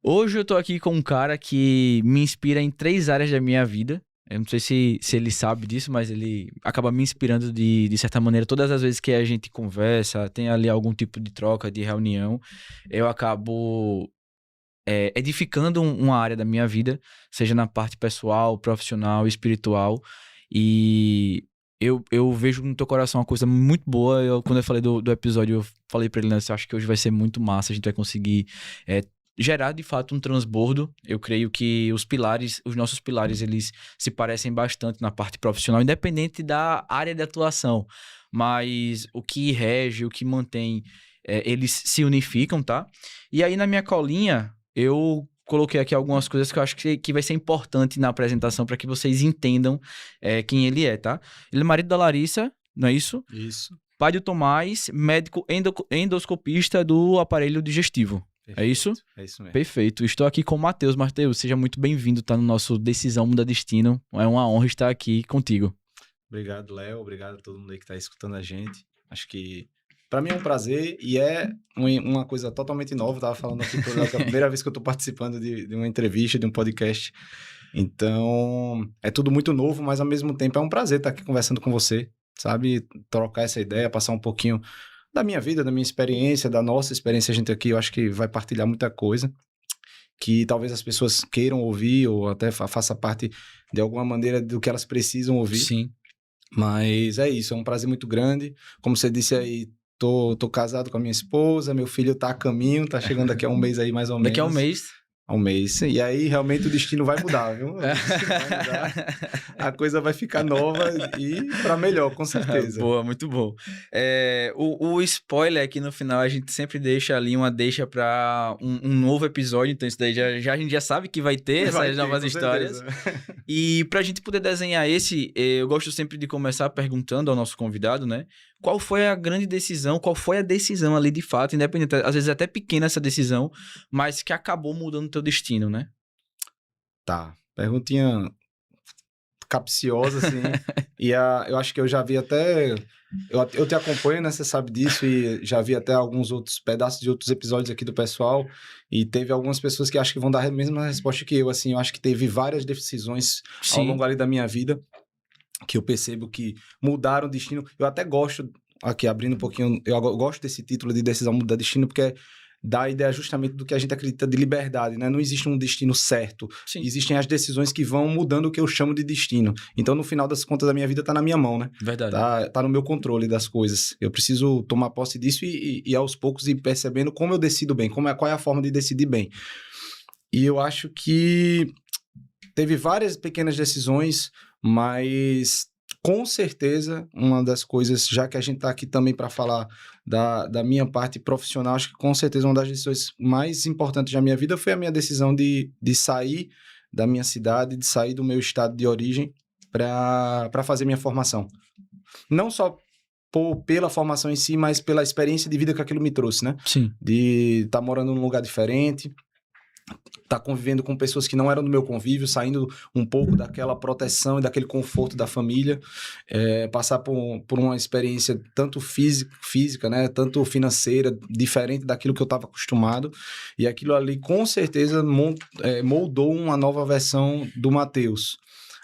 Hoje eu tô aqui com um cara que me inspira em 3 áreas da minha vida. Eu não sei se ele sabe disso, mas ele acaba me inspirando de certa maneira. Todas as vezes que a gente conversa, tem ali algum tipo de troca, de reunião, eu acabo edificando uma área da minha vida, seja na parte pessoal, profissional, espiritual. E eu vejo no teu coração uma coisa muito boa. Quando eu falei do episódio, eu falei pra ele, né, eu acho que hoje vai ser muito massa, a gente vai conseguir gerar de fato um transbordo. Eu creio que os nossos pilares, eles se parecem bastante na parte profissional, independente da área de atuação. Mas o que rege, o que mantém, eles se unificam, tá? E aí na minha colinha, eu coloquei aqui algumas coisas que eu acho que vai ser importante na apresentação para que vocês entendam quem ele é, tá? Ele é marido da Larissa, não é isso? Isso. Pai do Tomás, médico endoscopista do aparelho digestivo. Perfeito. É isso? É isso mesmo. Perfeito. Estou aqui com o Matheus. Matheus, seja muito bem-vindo, tá no nosso Decisão Muda Destino. É uma honra estar aqui contigo. Obrigado, Léo. Obrigado a todo mundo aí que está escutando a gente. Acho que para mim é um prazer e é uma coisa totalmente nova. Eu tava falando aqui pro Léo que é a primeira vez que eu estou participando de uma entrevista, de um podcast. Então, é tudo muito novo, mas ao mesmo tempo é um prazer estar aqui conversando com você, sabe? Trocar essa ideia, passar um pouquinho da minha vida, da minha experiência, da nossa experiência. A gente aqui, eu acho que vai partilhar muita coisa que talvez as pessoas queiram ouvir ou até faça parte de alguma maneira do que elas precisam ouvir. Sim. Mas é isso, é um prazer muito grande. Como você disse aí, tô casado com a minha esposa, meu filho tá a caminho, tá chegando daqui a um mês aí mais ou menos. Daqui a um mês. A um mês. E aí, realmente, o destino vai mudar, viu? O destino vai mudar. A coisa vai ficar nova e para melhor, com certeza. Boa, muito bom. O spoiler aqui no final, a gente sempre deixa ali uma deixa para um novo episódio. Então, isso daí a gente já sabe que vai ter essas novas histórias. E pra gente poder desenhar eu gosto sempre de começar perguntando ao nosso convidado, né? Qual foi a grande decisão, qual foi a decisão ali de fato, independente, às vezes até pequena essa decisão, mas que acabou mudando o teu destino, né? Tá, perguntinha capciosa, assim. Eu acho que eu já vi até... Eu te acompanho, né? Você sabe disso. E já vi até alguns outros pedaços de outros episódios aqui do pessoal. E teve algumas pessoas que acho que vão dar a mesma resposta que eu, assim. Eu acho que teve várias decisões ao longo ali da minha vida que eu percebo que mudaram o destino. Eu até gosto, aqui abrindo um pouquinho, eu gosto desse título de decisão mudar destino, porque dá a ideia justamente do que a gente acredita de liberdade, né? Não existe um destino certo. Sim. Existem as decisões que vão mudando o que eu chamo de destino. Então, no final das contas, a minha vida tá na minha mão, né? Verdade. Tá no meu controle das coisas. Eu preciso tomar posse disso e aos poucos ir percebendo como eu decido bem, qual é a forma de decidir bem. E eu acho que teve várias pequenas decisões, mas com certeza uma das coisas, já que a gente está aqui também para falar da minha parte profissional, acho que com certeza uma das decisões mais importantes da minha vida foi a minha decisão de sair da minha cidade, de sair do meu estado de origem para fazer minha formação. Não só pela formação em si, mas pela experiência de vida que aquilo me trouxe, né? Sim. De estar morando num lugar diferente, tá convivendo com pessoas que não eram do meu convívio, saindo um pouco daquela proteção e daquele conforto da família, passar por uma experiência tanto física, né, tanto financeira, diferente daquilo que eu estava acostumado, e aquilo ali com certeza moldou uma nova versão do Matheus.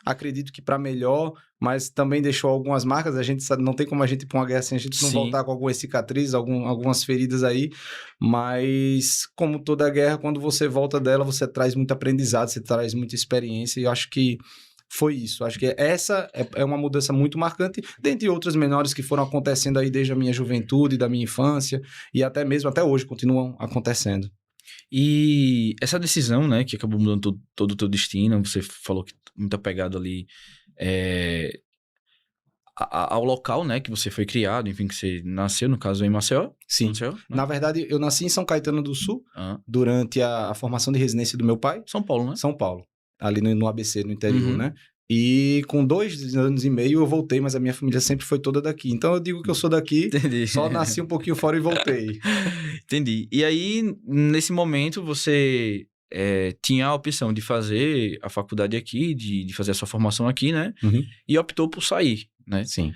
Acredito que para melhor, mas também deixou algumas marcas. A gente sabe, não tem como a gente ir para uma guerra sem a gente não voltar com algumas cicatrizes, algumas feridas aí. Mas, como toda guerra, quando você volta dela, você traz muito aprendizado, você traz muita experiência. E eu acho que foi isso. Acho que essa é uma mudança muito marcante, dentre outras menores que foram acontecendo aí desde a minha juventude, da minha infância, e até mesmo até hoje continuam acontecendo. E essa decisão, né, que acabou mudando todo o teu destino, você falou que muito apegado ali ao local, né, que você foi criado, enfim, que você nasceu, no caso, em Maceió? Sim. Maceió, né? Na verdade, eu nasci em São Caetano do Sul, durante a formação de residência do meu pai. São Paulo, né? São Paulo, ali no ABC, no interior, né? E com 2 anos e meio eu voltei, mas a minha família sempre foi toda daqui. Então eu digo que eu sou daqui, Entendi. Só nasci um pouquinho fora e voltei. Entendi. E aí, nesse momento, você tinha a opção de fazer a faculdade aqui, de fazer a sua formação aqui, né? Uhum. E optou por sair, né? Sim.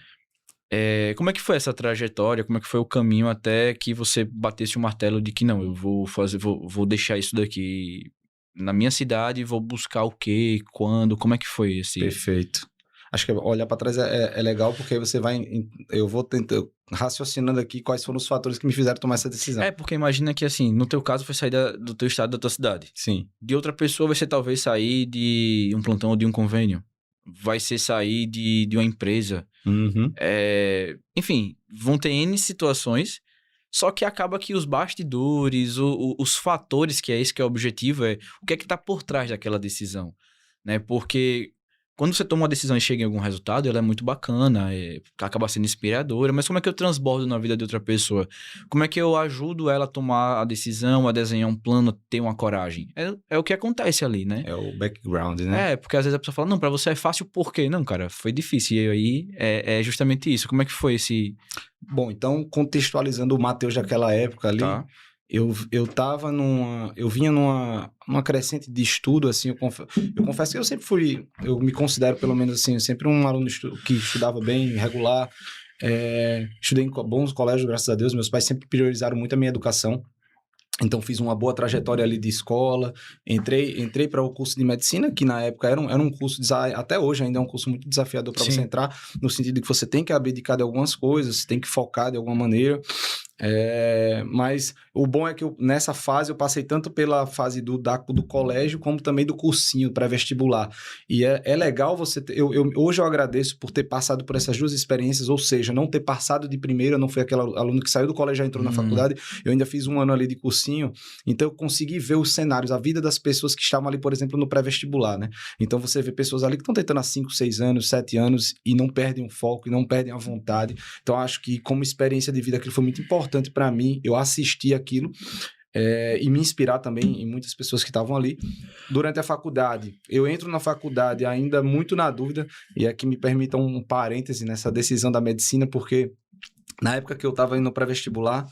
Como é que foi essa trajetória? Como é que foi o caminho até que você batesse o martelo de que não, eu vou deixar isso daqui na minha cidade, vou buscar o quê, quando, como é que foi esse... Perfeito. Acho que olhar para trás é legal, porque aí você vai... Eu vou tentando, raciocinando aqui quais foram os fatores que me fizeram tomar essa decisão. Porque imagina que, assim, no teu caso foi sair do teu estado, da tua cidade. Sim. De outra pessoa vai ser talvez sair de um plantão ou de um convênio. Vai ser sair de uma empresa. Uhum. Enfim, vão ter N situações, só que acaba que os bastidores, os fatores, que é esse que é o objetivo, o que é que tá por trás daquela decisão, né? Porque quando você toma uma decisão e chega em algum resultado, ela é muito bacana, acaba sendo inspiradora, mas como é que eu transbordo na vida de outra pessoa? Como é que eu ajudo ela a tomar a decisão, a desenhar um plano, a ter uma coragem? É o que acontece ali, né? É o background, né? Porque às vezes a pessoa fala, não, pra você é fácil por quê? Não, cara, foi difícil. E aí é justamente isso. Como é que foi esse... Bom, então, contextualizando o Matheus daquela época ali, Tá. Eu vinha numa crescente de estudo, assim, eu confesso que eu sempre fui, eu me considero pelo menos assim, sempre um aluno que estudava bem, regular, estudei em bons colégios, graças a Deus, meus pais sempre priorizaram muito a minha educação. Então, fiz uma boa trajetória ali de escola, entrei para o curso de medicina, que na época era um curso, até hoje ainda é um curso muito desafiador para você entrar, no sentido de que você tem que abdicar de algumas coisas, você tem que focar de alguma maneira. Mas o bom é que nessa fase eu passei tanto pela fase do colégio, como também do cursinho pré-vestibular. E é legal você hoje eu agradeço por ter passado por essas duas experiências, ou seja, não ter passado de primeira, não fui aquele aluno que saiu do colégio e já entrou na faculdade, eu ainda fiz um ano ali de cursinho, então eu consegui ver os cenários, a vida das pessoas que estavam ali, por exemplo, no pré-vestibular, né? Então você vê pessoas ali que estão tentando há 5, 6 anos, 7 anos e não perdem o foco, e não perdem a vontade. Então acho que como experiência de vida aquilo foi muito importante para mim, eu assisti aquilo e me inspirar também em muitas pessoas que estavam ali. Durante a faculdade, eu entro na faculdade ainda muito na dúvida, e aqui me permitam um parêntese nessa decisão da medicina, porque na época que eu estava indo para vestibular,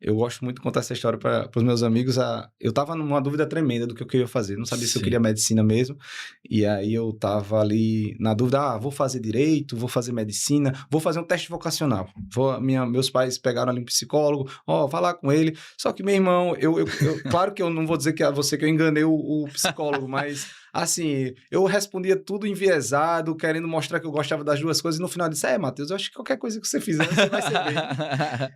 eu gosto muito de contar essa história para os meus amigos. Eu estava numa dúvida tremenda do que eu queria fazer. Não sabia se eu queria medicina mesmo. E aí eu estava ali na dúvida, vou fazer direito, vou fazer medicina, vou fazer um teste vocacional. Meus pais pegaram ali um psicólogo, vai lá com ele. Só que, meu irmão, claro que eu não vou dizer que a você que eu enganei o psicólogo, mas... Assim, eu respondia tudo enviesado, querendo mostrar que eu gostava das duas coisas, e no final eu disse, Matheus, eu acho que qualquer coisa que você fizer, você vai ser bem.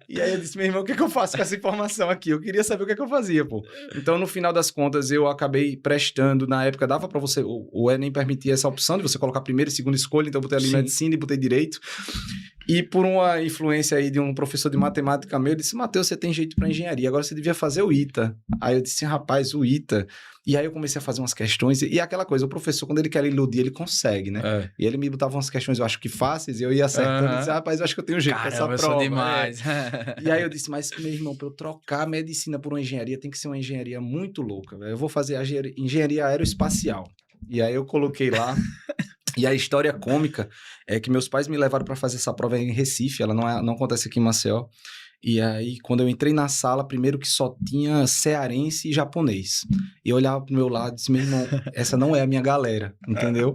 E aí eu disse, meu irmão, o que é que eu faço com essa informação aqui? Eu queria saber o que é que eu fazia, pô. Então, no final das contas, eu acabei prestando, na época dava pra você, o Enem permitia essa opção de você colocar primeira e segunda escolha, então eu botei ali medicina e botei direito. E por uma influência aí de um professor de matemática meu, ele disse, Matheus, você tem jeito para engenharia, agora você devia fazer o ITA. Aí eu disse, rapaz, o ITA. E aí eu comecei a fazer umas questões, e aquela coisa, o professor, quando ele quer iludir, ele consegue, né? E ele me botava umas questões, eu acho que fáceis, e eu ia acertando, e disse, rapaz, eu acho que eu tenho jeito com essa prova. Sou demais. E aí eu disse, mas, meu irmão, para eu trocar a medicina por uma engenharia, tem que ser uma engenharia muito louca, velho. Eu vou fazer a engenharia aeroespacial. E aí eu coloquei lá... E a história cômica é que meus pais me levaram para fazer essa prova em Recife, ela não acontece aqui em Maceió. E aí, quando eu entrei na sala, primeiro que só tinha cearense e japonês. E eu olhava pro meu lado e disse, meu irmão, essa não é a minha galera, entendeu?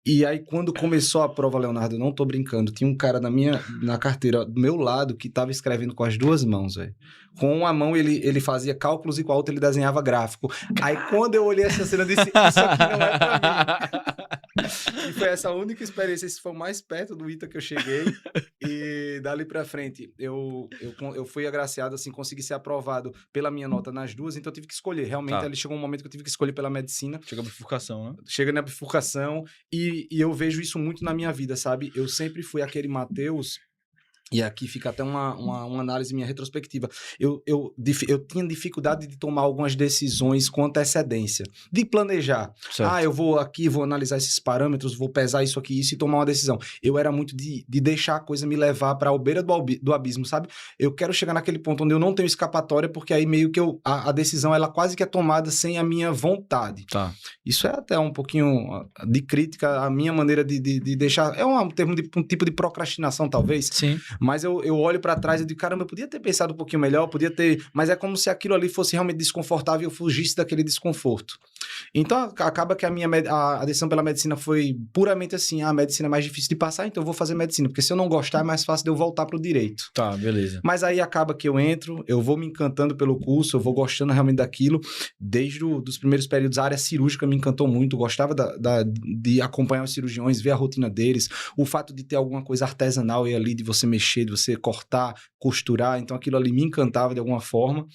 E aí, quando começou a prova, Leonardo, eu não tô brincando, tinha um cara na carteira do meu lado que tava escrevendo com as duas mãos, velho. Com uma mão ele fazia cálculos e com a outra ele desenhava gráfico. Aí, quando eu olhei essa cena, eu disse, isso aqui não é pra mim. E foi essa única experiência, esse foi o mais perto do ITA que eu cheguei. E dali pra frente, eu fui agraciado, assim, consegui ser aprovado pela minha nota nas duas, então eu tive que escolher. Realmente, ali chegou um momento que eu tive que escolher pela medicina. Chega a bifurcação, né? Chega na bifurcação e eu vejo isso muito na minha vida, sabe? Eu sempre fui aquele Matheus... E aqui fica até uma análise minha retrospectiva. Eu tinha dificuldade de tomar algumas decisões com antecedência. De planejar. Certo. Eu vou aqui, vou analisar esses parâmetros, vou pesar isso aqui, isso e tomar uma decisão. Eu era muito de deixar a coisa me levar para a beira do abismo, sabe? Eu quero chegar naquele ponto onde eu não tenho escapatória, porque aí meio que a decisão, ela quase que é tomada sem a minha vontade. Tá. Isso é até um pouquinho de crítica à minha maneira de deixar... É um tipo de procrastinação, talvez. Sim. Mas eu olho pra trás e digo, caramba, eu podia ter pensado um pouquinho melhor, podia ter... Mas é como se aquilo ali fosse realmente desconfortável e eu fugisse daquele desconforto. Então, acaba que a decisão pela medicina foi puramente assim, a medicina é mais difícil de passar, então eu vou fazer medicina, porque se eu não gostar, é mais fácil de eu voltar pro direito. Tá, beleza. Mas aí acaba que eu entro, eu vou me encantando pelo curso, eu vou gostando realmente daquilo. Desde os primeiros períodos, a área cirúrgica me encantou muito, gostava de acompanhar os cirurgiões, ver a rotina deles, o fato de ter alguma coisa artesanal e ali, de você mexer, de você cortar, costurar, então aquilo ali me encantava de alguma forma.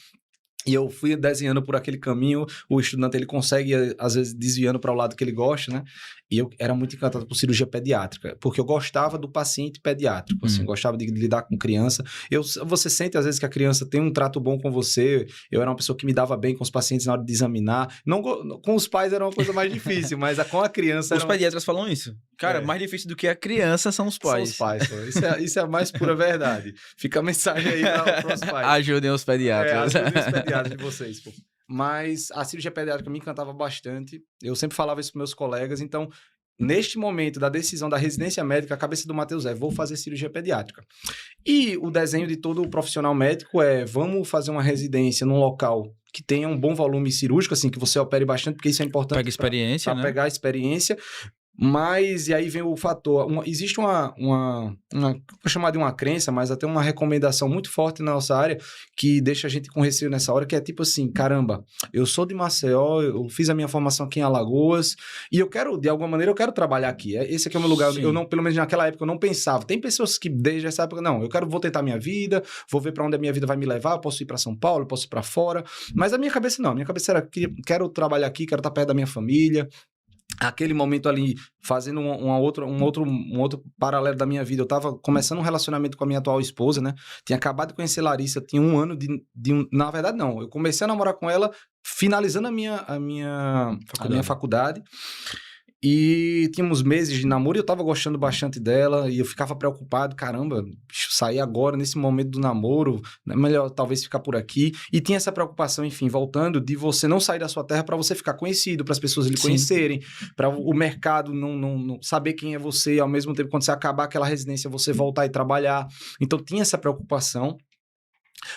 E eu fui desenhando por aquele caminho, o estudante ele consegue, às vezes, desviando para o lado que ele gosta, né? E eu era muito encantado por cirurgia pediátrica, porque eu gostava do paciente pediátrico, assim, gostava de lidar com criança. Você sente, às vezes, que a criança tem um trato bom com você. Eu era uma pessoa que me dava bem com os pacientes na hora de examinar. Não, com os pais era uma coisa mais difícil, mas com a criança... Os pediatras falam isso. Cara, mais difícil do que a criança são os pais. São os pais, pô. Isso é a mais pura verdade. Fica a mensagem aí para os pais. Ajudem os pediatras. Ajudem os pediatras de vocês, pô. Mas a cirurgia pediátrica me encantava bastante. Eu sempre falava isso para meus colegas. Então, neste momento da decisão da residência médica, a cabeça do Matheus é: vou fazer cirurgia pediátrica. E o desenho de todo profissional médico é: vamos fazer uma residência num local que tenha um bom volume cirúrgico, assim, que você opere bastante, porque isso é importante. Pega experiência, né? Pegar experiência. Mas, e aí vem o fator, existe vou chamar de uma crença, mas até uma recomendação muito forte na nossa área, que deixa a gente com receio nessa hora, que é tipo assim: caramba, eu sou de Maceió, eu fiz a minha formação aqui em Alagoas, e eu quero, de alguma maneira, eu quero trabalhar aqui. Esse aqui é o meu lugar. Sim. Eu não, pelo menos naquela época, eu não pensava. Tem pessoas que desde essa época, não, vou tentar minha vida, vou ver para onde a minha vida vai me levar, eu posso ir para São Paulo, eu posso ir para fora, mas a minha cabeça não, a minha cabeça era: quero trabalhar aqui, quero estar perto da minha família. Aquele momento ali, fazendo um outro paralelo da minha vida, eu estava começando um relacionamento com a minha atual esposa, né? Tinha acabado de conhecer Larissa, tinha um ano na verdade, não. Eu comecei a namorar com ela, finalizando a minha faculdade. E tínhamos meses de namoro e eu tava gostando bastante dela e eu ficava preocupado: caramba, sair agora nesse momento do namoro, é melhor talvez ficar por aqui. E tinha essa preocupação, enfim, voltando, de você não sair da sua terra para você ficar conhecido, para as pessoas lhe conhecerem, para o mercado não saber quem é você, e ao mesmo tempo, quando você acabar aquela residência, você voltar e trabalhar. Então tinha essa preocupação.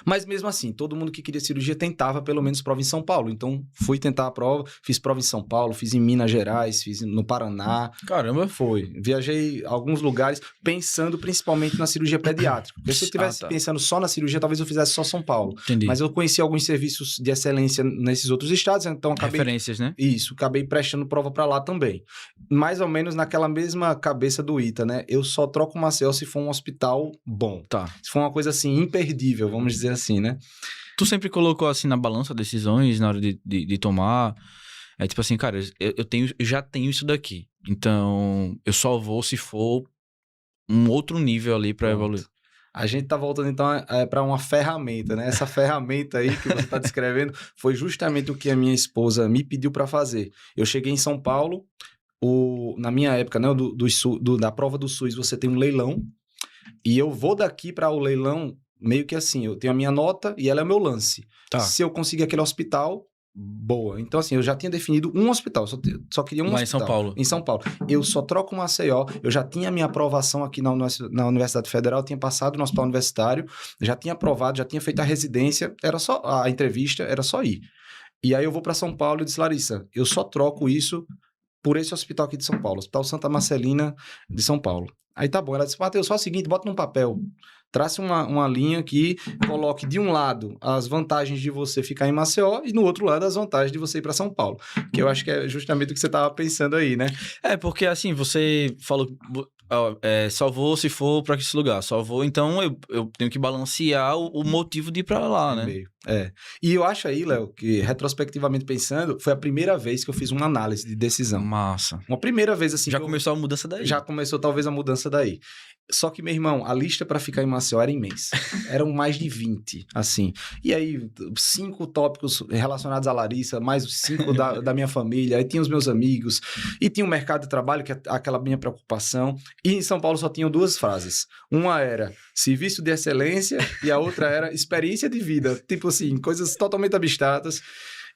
Mas mesmo assim, todo mundo que queria cirurgia tentava pelo menos prova em São Paulo. Então, fui tentar a prova, fiz prova em São Paulo, fiz em Minas Gerais, fiz no Paraná. Caramba! Foi. Viajei a alguns lugares, pensando principalmente na cirurgia pediátrica. Porque se eu estivesse pensando só na cirurgia, talvez eu fizesse só São Paulo. Entendi. Mas eu conheci alguns serviços de excelência nesses outros estados, então acabei... Referências, né? Isso, acabei prestando prova para lá também. Mais ou menos naquela mesma cabeça do Ita, né? Eu só troco Maceió se for um hospital bom. Tá. Se for uma coisa assim, imperdível, vamos dizer assim, né? Tu sempre colocou assim na balança decisões na hora de tomar? É tipo assim, cara, eu já tenho isso daqui. Então, eu só vou se for um outro nível ali pra evoluir. A gente tá voltando, então, para uma ferramenta, né? Essa ferramenta aí que você tá descrevendo foi justamente o que a minha esposa me pediu para fazer. Eu cheguei em São Paulo, na minha época, né, da prova do SUS, você tem um leilão, e eu vou daqui para o leilão meio que assim: eu tenho a minha nota e ela é o meu lance. Tá. Se eu conseguir aquele hospital, boa. Então, assim, eu já tinha definido um hospital, só queria um lá hospital. Em São Paulo. Em São Paulo. Eu só troco Maceió, eu já tinha a minha aprovação aqui na Universidade Federal, tinha passado no hospital universitário, já tinha aprovado, já tinha feito a residência, era só a entrevista, era só ir. E aí eu vou para São Paulo e disse: Larissa, eu só troco isso por esse hospital aqui de São Paulo, Hospital Santa Marcelina de São Paulo. Aí tá bom. Ela disse: Matheus, só o seguinte, bota num papel, trace uma linha que coloque de um lado as vantagens de você ficar em Maceió e no outro lado as vantagens de você ir para São Paulo. Que eu acho que é justamente o que você estava pensando aí, né? É, porque assim, você falou... só vou se for para esse lugar, só vou, então eu tenho que balancear o motivo de ir para lá, né? Meio. E eu acho aí, Léo, que retrospectivamente pensando, foi a primeira vez que eu fiz uma análise de decisão. Massa. Uma primeira vez assim. Já começou a mudança daí. Já começou talvez a mudança daí. Só que, meu irmão, a lista para ficar em Maceió era imensa. Eram mais de 20, assim. E aí, 5 tópicos relacionados à Larissa, mais os 5 da minha família. Aí tinha os meus amigos. E tinha o mercado de trabalho, que é aquela minha preocupação. E em São Paulo só tinham 2 frases. Uma era serviço de excelência e a outra era experiência de vida. Tipo assim, coisas totalmente abstratas.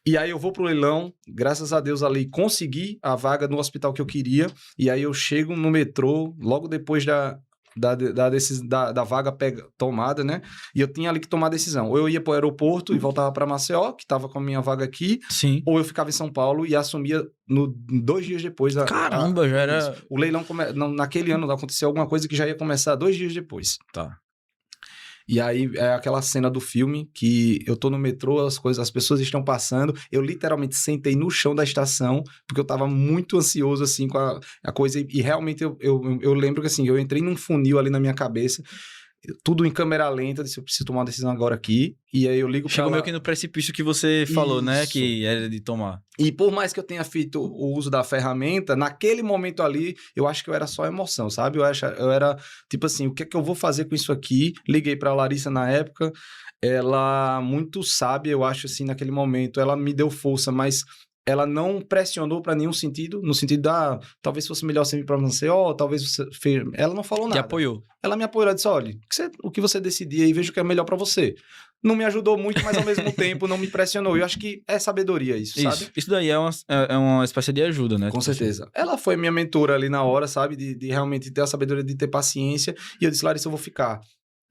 E aí eu vou pro leilão, graças a Deus ali consegui a vaga no hospital que eu queria. E aí eu chego no metrô, logo depois da vaga tomada, né? E eu tinha ali que tomar a decisão. Ou eu ia para o aeroporto e voltava para Maceió, que estava com a minha vaga aqui, Sim. ou eu ficava em São Paulo e assumia 2 dias depois. Caramba, já era... O leilão, naquele ano, aconteceu alguma coisa que já ia começar 2 dias depois. Tá. E aí é aquela cena do filme que eu tô no metrô, as pessoas estão passando, eu literalmente sentei no chão da estação, porque eu tava muito ansioso, assim, com a coisa, e realmente eu lembro que, assim, eu entrei num funil ali na minha cabeça, tudo em câmera lenta, eu disse, eu preciso tomar uma decisão agora aqui, e aí eu ligo pra Chegou lá. meio que no precipício que você falou, né? Isso. Que era de tomar. E por mais que eu tenha feito o uso da ferramenta, naquele momento ali, eu acho que eu era só emoção, sabe? Eu era, tipo assim, o que é que eu vou fazer com isso aqui? Liguei pra Larissa na época, ela muito sábia, eu acho, assim, naquele momento, ela me deu força, mas ela não pressionou para nenhum sentido, no sentido da, talvez fosse melhor você vir para Maceió, talvez você... Ela não falou nada. Te apoiou. Ela me apoiou, ela disse, olha, o que você decidir aí, veja o que é melhor para você. Não me ajudou muito, mas ao mesmo tempo não me pressionou. Eu acho que é sabedoria isso, sabe? Isso daí é uma espécie de ajuda, né? Com certeza. Ela foi minha mentora ali na hora, sabe? De realmente ter a sabedoria, de ter paciência. E eu disse, Larissa, eu vou ficar.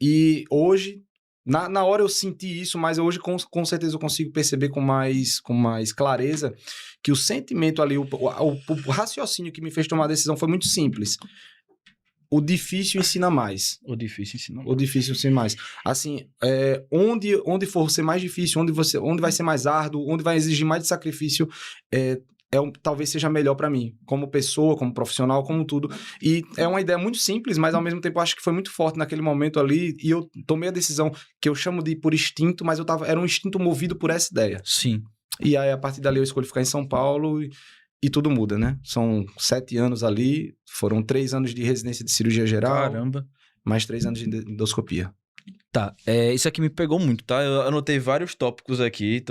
E hoje... Na hora eu senti isso, mas hoje com certeza eu consigo perceber com mais clareza que o sentimento ali, o raciocínio que me fez tomar a decisão foi muito simples. O difícil ensina mais. O difícil ensina mais. O difícil ensina mais. Assim, onde for ser mais difícil, onde vai ser mais árduo, onde vai exigir mais de sacrifício, talvez seja melhor para mim, como pessoa, como profissional, como tudo. E é uma ideia muito simples, mas ao mesmo tempo eu acho que foi muito forte naquele momento ali, e eu tomei a decisão que eu chamo de por instinto, mas era um instinto movido por essa ideia. Sim. E aí, a partir dali, eu escolhi ficar em São Paulo e tudo muda, né? São 7 anos ali, foram 3 anos de residência de cirurgia geral. Caramba. Mais 3 anos de endoscopia. Tá, isso aqui me pegou muito, tá? Eu anotei vários tópicos aqui,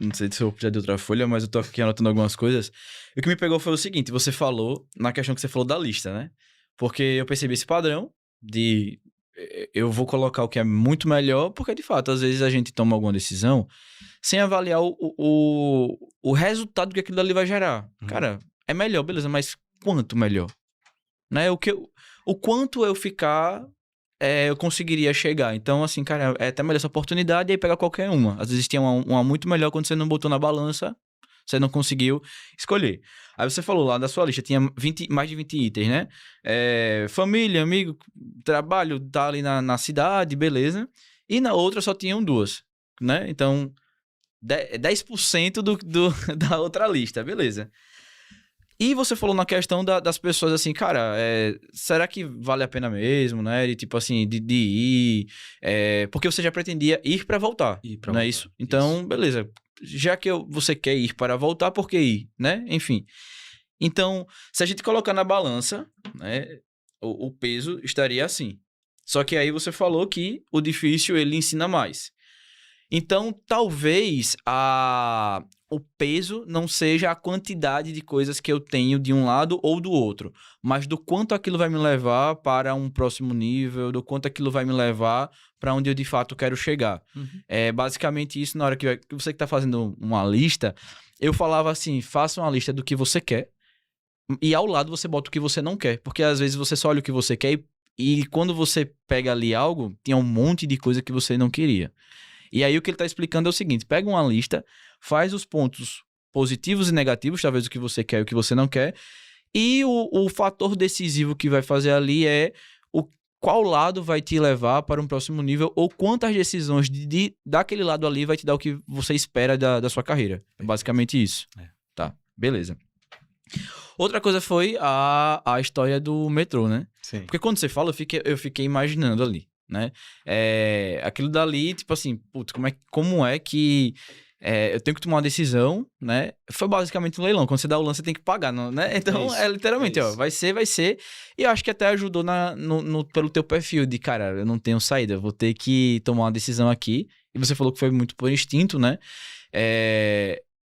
não sei se eu já de outra folha, mas eu tô aqui anotando algumas coisas. E o que me pegou foi o seguinte, você falou, na questão que você falou da lista, né? Porque eu percebi esse padrão de eu vou colocar o que é muito melhor, porque de fato, às vezes a gente toma alguma decisão sem avaliar o resultado que aquilo ali vai gerar. Cara, é melhor, beleza, mas quanto melhor? Né? O quanto eu ficar... eu conseguiria chegar. Então, assim, cara, é até melhor essa oportunidade e aí pegar qualquer uma. Às vezes tem uma muito melhor quando você não botou na balança, você não conseguiu escolher. Aí você falou lá da sua lista, tinha mais de 20 itens, né? Família, amigo, trabalho, tá ali na cidade, beleza. E na outra só tinham 2, né? Então, 10% da outra lista, beleza. E você falou na questão das pessoas assim, cara, será que vale a pena mesmo, né? De tipo assim, de ir, porque você já pretendia ir para voltar, não é isso? Então, isso. Beleza, já que você quer ir para voltar, por que ir, né? Enfim, então, se a gente colocar na balança, né, o peso estaria assim. Só que aí você falou que o difícil, ele ensina mais. Então, talvez o peso não seja a quantidade de coisas que eu tenho de um lado ou do outro, mas do quanto aquilo vai me levar para um próximo nível, do quanto aquilo vai me levar para onde eu de fato quero chegar. É basicamente isso. Na hora que você está fazendo uma lista, eu falava assim, faça uma lista do que você quer e ao lado você bota o que você não quer, porque às vezes você só olha o que você quer e quando você pega ali algo, tinha um monte de coisa que você não queria. E aí o que ele está explicando é o seguinte, pega uma lista, faz os pontos positivos e negativos, talvez o que você quer e o que você não quer, e o fator decisivo que vai fazer ali é qual lado vai te levar para um próximo nível ou quantas decisões daquele lado ali vai te dar o que você espera da sua carreira. É basicamente isso. Tá, beleza. Outra coisa foi a história do metrô, né? Sim. Porque quando você fala, eu fiquei imaginando ali. Né? Aquilo dali, tipo assim, putz, como é que eu tenho que tomar uma decisão, né? Foi basicamente um leilão. Quando você dá o lance, você tem que pagar, né? Então, literalmente, ó, vai ser. E eu acho que até ajudou pelo teu perfil de, cara, eu não tenho saída, eu vou ter que tomar uma decisão aqui. E você falou que foi muito por instinto, né?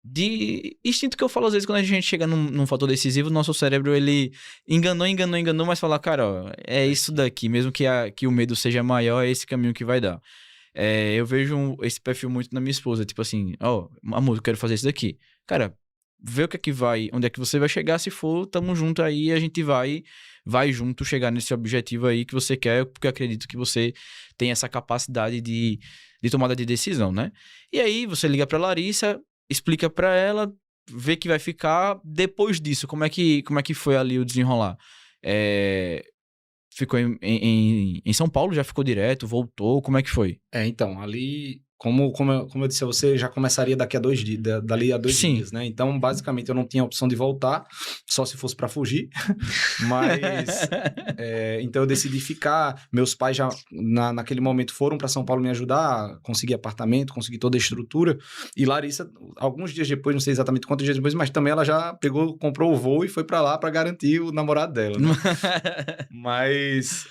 De instinto que eu falo às vezes quando a gente chega num fator decisivo, o nosso cérebro, ele enganou, mas fala, cara, ó, é isso daqui, mesmo que o medo seja maior, é esse caminho que vai dar. Eu vejo esse perfil muito na minha esposa, tipo assim, ó, amor, eu quero fazer isso daqui. Cara, vê o que é que vai, onde é que você vai chegar, se for, tamo junto aí, a gente vai junto chegar nesse objetivo aí que você quer, porque eu acredito que você tem essa capacidade de tomada de decisão, né? E aí você liga pra Larissa, explica pra ela, vê que vai ficar. Depois disso, como é que foi ali o desenrolar? Ficou em São Paulo, já ficou direto, voltou, como é que foi? Então, ali, como eu disse a você, já começaria daqui a 2 dias, dali a 2 dias, né? Então, basicamente, eu não tinha opção de voltar, só se fosse para fugir, mas... então, eu decidi ficar. Meus pais já, naquele momento, foram para São Paulo me ajudar, conseguir apartamento, conseguir toda a estrutura, e Larissa, alguns dias depois, não sei exatamente quantos dias depois, mas também ela já comprou o voo e foi para lá para garantir o namorado dela, né? Mas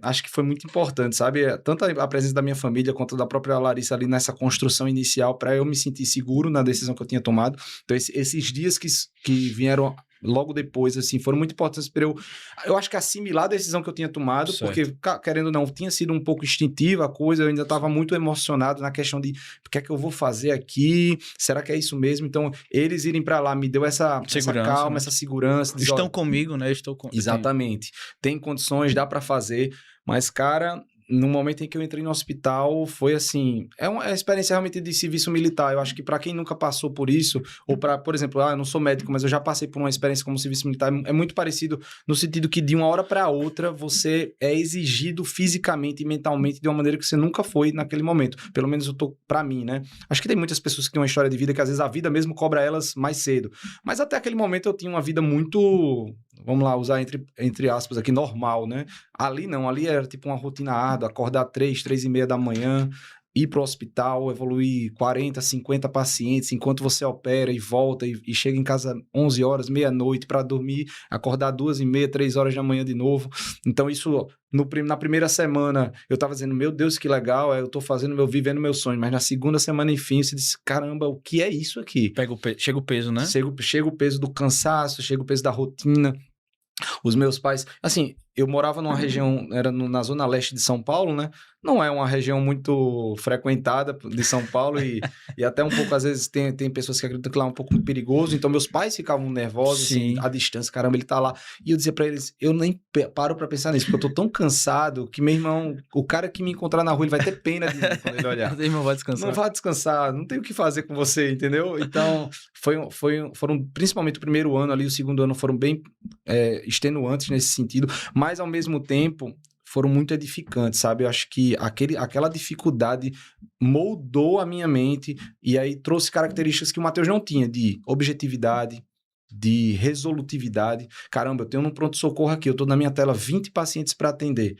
acho que foi muito importante, sabe? Tanto a presença da minha família quanto da própria Larissa ali nessa construção inicial para eu me sentir seguro na decisão que eu tinha tomado. Então, esses dias que vieram logo depois, assim, foram muito importantes para eu acho que assimilar a decisão que eu tinha tomado, certo. Porque, querendo ou não, tinha sido um pouco instintiva a coisa, eu ainda estava muito emocionado na questão de o que é que eu vou fazer aqui, será que é isso mesmo? Então, eles irem para lá me deu essa calma, né? Essa segurança. Estão comigo, né? Exatamente. Tem condições, dá para fazer, mas, cara... No momento em que eu entrei no hospital, foi assim... É uma experiência realmente de serviço militar. Eu acho que para quem nunca passou por isso, ou para, por exemplo, eu não sou médico, mas eu já passei por uma experiência como serviço militar, é muito parecido no sentido que de uma hora para outra você é exigido fisicamente e mentalmente de uma maneira que você nunca foi naquele momento. Pelo menos eu tô para mim, né? Acho que tem muitas pessoas que têm uma história de vida que às vezes a vida mesmo cobra elas mais cedo. Mas até aquele momento eu tinha uma vida muito... Vamos lá, usar entre aspas aqui, normal, né? Ali não, ali era tipo uma rotina árdua, acordar 3h30 da manhã, ir para o hospital, evoluir 40, 50 pacientes, enquanto você opera e volta e chega em casa 11 horas, meia-noite para dormir, acordar 2h30, 3 horas da manhã de novo. Então isso, na primeira semana, eu estava dizendo, meu Deus, que legal, eu estou vivendo meu sonho, mas na segunda semana, enfim, você disse, caramba, o que é isso aqui? Chega o peso, né? Chega o peso do cansaço, chega o peso da rotina. Os meus pais, assim, eu morava numa região, era na zona leste de São Paulo, né? Não é uma região muito frequentada de São Paulo e até um pouco, às vezes, tem pessoas que acreditam que lá é um pouco perigoso. Então, meus pais ficavam nervosos, assim, à distância. Caramba, ele tá lá. E eu dizia pra eles, eu nem paro pra pensar nisso, porque eu tô tão cansado que, meu irmão, o cara que me encontrar na rua, ele vai ter pena de mim quando ele olhar. Meu irmão vai descansar. Não vai descansar, não tem o que fazer com você, entendeu? Então, foram principalmente o primeiro ano ali, o segundo ano foram bem extenuantes nesse sentido, mas ao mesmo tempo foram muito edificantes, sabe? Eu acho que aquela dificuldade moldou a minha mente e aí trouxe características que o Matheus não tinha, de objetividade, de resolutividade. Caramba, eu tenho um pronto-socorro aqui, eu tô na minha tela 20 pacientes para atender.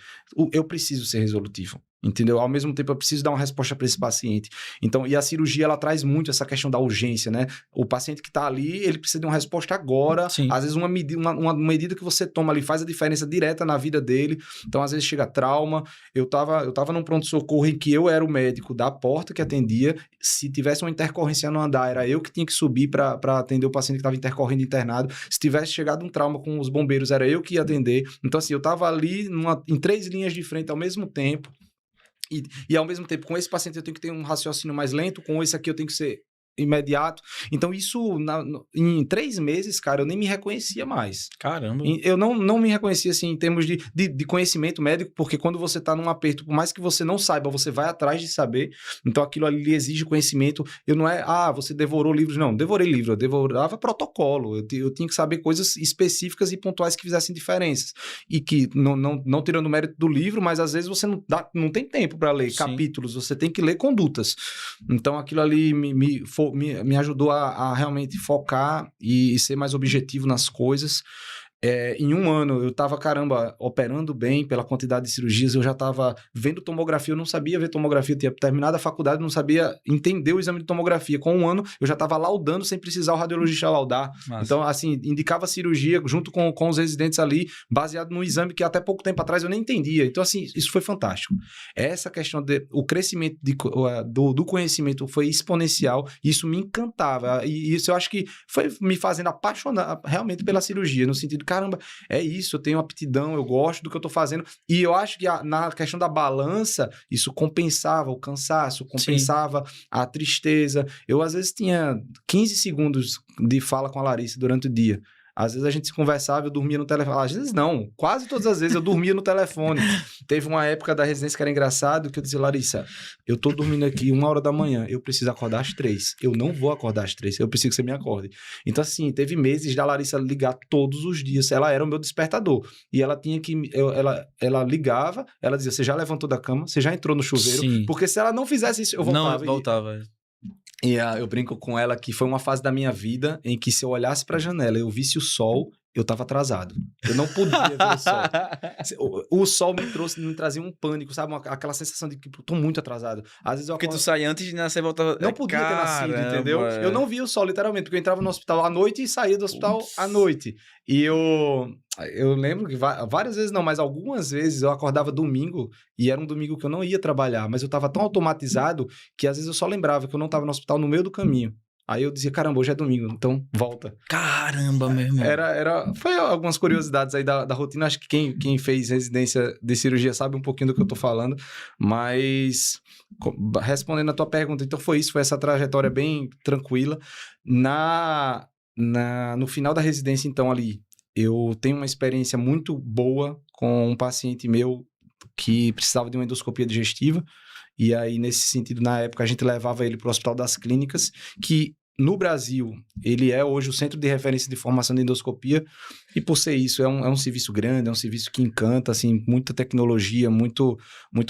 Eu preciso ser resolutivo. Entendeu? Ao mesmo tempo, eu preciso dar uma resposta para esse paciente. Então, e a cirurgia, ela traz muito essa questão da urgência, né? O paciente que está ali, ele precisa de uma resposta agora. Sim. Às vezes, uma medida que você toma ali faz a diferença direta na vida dele. Então, às vezes, chega trauma. Eu tava num pronto-socorro em que eu era o médico da porta que atendia. Se tivesse uma intercorrência no andar, era eu que tinha que subir para atender o paciente que estava intercorrendo internado. Se tivesse chegado um trauma com os bombeiros, era eu que ia atender. Então, assim, eu estava ali em 3 linhas de frente ao mesmo tempo. E ao mesmo tempo, com esse paciente eu tenho que ter um raciocínio mais lento, com esse aqui eu tenho que ser imediato. Então, isso, em 3 meses, cara, eu nem me reconhecia mais. Caramba. Eu não me reconhecia, assim, em termos de conhecimento médico, porque quando você tá num aperto, por mais que você não saiba, você vai atrás de saber. Então, aquilo ali exige conhecimento. Eu não é, você devorou livros. Não, devorei livro. Eu devorava protocolo. Eu tinha que saber coisas específicas e pontuais que fizessem diferenças. E que, não tirando o mérito do livro, mas às vezes você não tem tempo para ler capítulos. Você tem que ler condutas. Então, aquilo ali me ajudou a realmente focar e ser mais objetivo nas coisas. Em 1 ano, eu estava, operando bem pela quantidade de cirurgias, eu já estava vendo tomografia, eu não sabia ver tomografia, eu tinha terminado a faculdade, não sabia entender o exame de tomografia. Com 1 ano, eu já estava laudando sem precisar o radiologista laudar. Nossa. Então, assim, indicava cirurgia junto com os residentes ali, baseado no exame que até pouco tempo atrás eu nem entendia. Então, assim, isso foi fantástico. Essa questão o crescimento do conhecimento foi exponencial, e isso me encantava. E isso eu acho que foi me fazendo apaixonar realmente pela cirurgia, no sentido de caramba, é isso, eu tenho aptidão, eu gosto do que eu tô fazendo. E eu acho que na questão da balança, isso compensava o cansaço, compensava a tristeza. Eu, às vezes, tinha 15 segundos de fala com a Larissa durante o dia. Às vezes a gente se conversava, eu dormia no telefone. Às vezes não, quase todas as vezes eu dormia no telefone. Teve uma época da residência que era engraçado, que eu dizia, Larissa, eu tô dormindo aqui 1h da manhã, eu preciso acordar às 3. Eu não vou acordar às 3, eu preciso que você me acorde. Então, assim, teve meses da Larissa ligar todos os dias. Ela era o meu despertador. E ela tinha que... Ela ligava, ela dizia, você já levantou da cama? Você já entrou no chuveiro? Sim. Porque se ela não fizesse isso, eu voltava. Não, voltava. E eu brinco com ela que foi uma fase da minha vida em que se eu olhasse para a janela e eu visse o sol, eu tava atrasado. Eu não podia ver o sol. O sol me trazia um pânico, sabe? Aquela sensação de que eu tô muito atrasado. Às vezes eu Porque tu sai antes de nascer e voltava... Não podia ter nascido, entendeu? Eu não via o sol, literalmente, porque eu entrava no hospital à noite e saía do hospital à noite. E eu lembro que várias vezes não, mas algumas vezes eu acordava domingo e era um domingo que eu não ia trabalhar, mas eu tava tão automatizado que às vezes eu só lembrava que eu não tava no hospital no meio do caminho. Aí eu dizia, caramba, hoje é domingo, então volta. Caramba, meu irmão. Foi algumas curiosidades aí da rotina. Acho que quem fez residência de cirurgia sabe um pouquinho do que eu tô falando. Mas, respondendo a tua pergunta, então foi essa trajetória bem tranquila. No final da residência, então, ali, eu tenho uma experiência muito boa com um paciente meu que precisava de uma endoscopia digestiva. E aí, nesse sentido, na época, a gente levava ele para o Hospital das Clínicas, que no Brasil, ele é hoje o centro de referência de formação de endoscopia, e por ser isso, é um serviço grande, é um serviço que encanta, assim, muita tecnologia, muito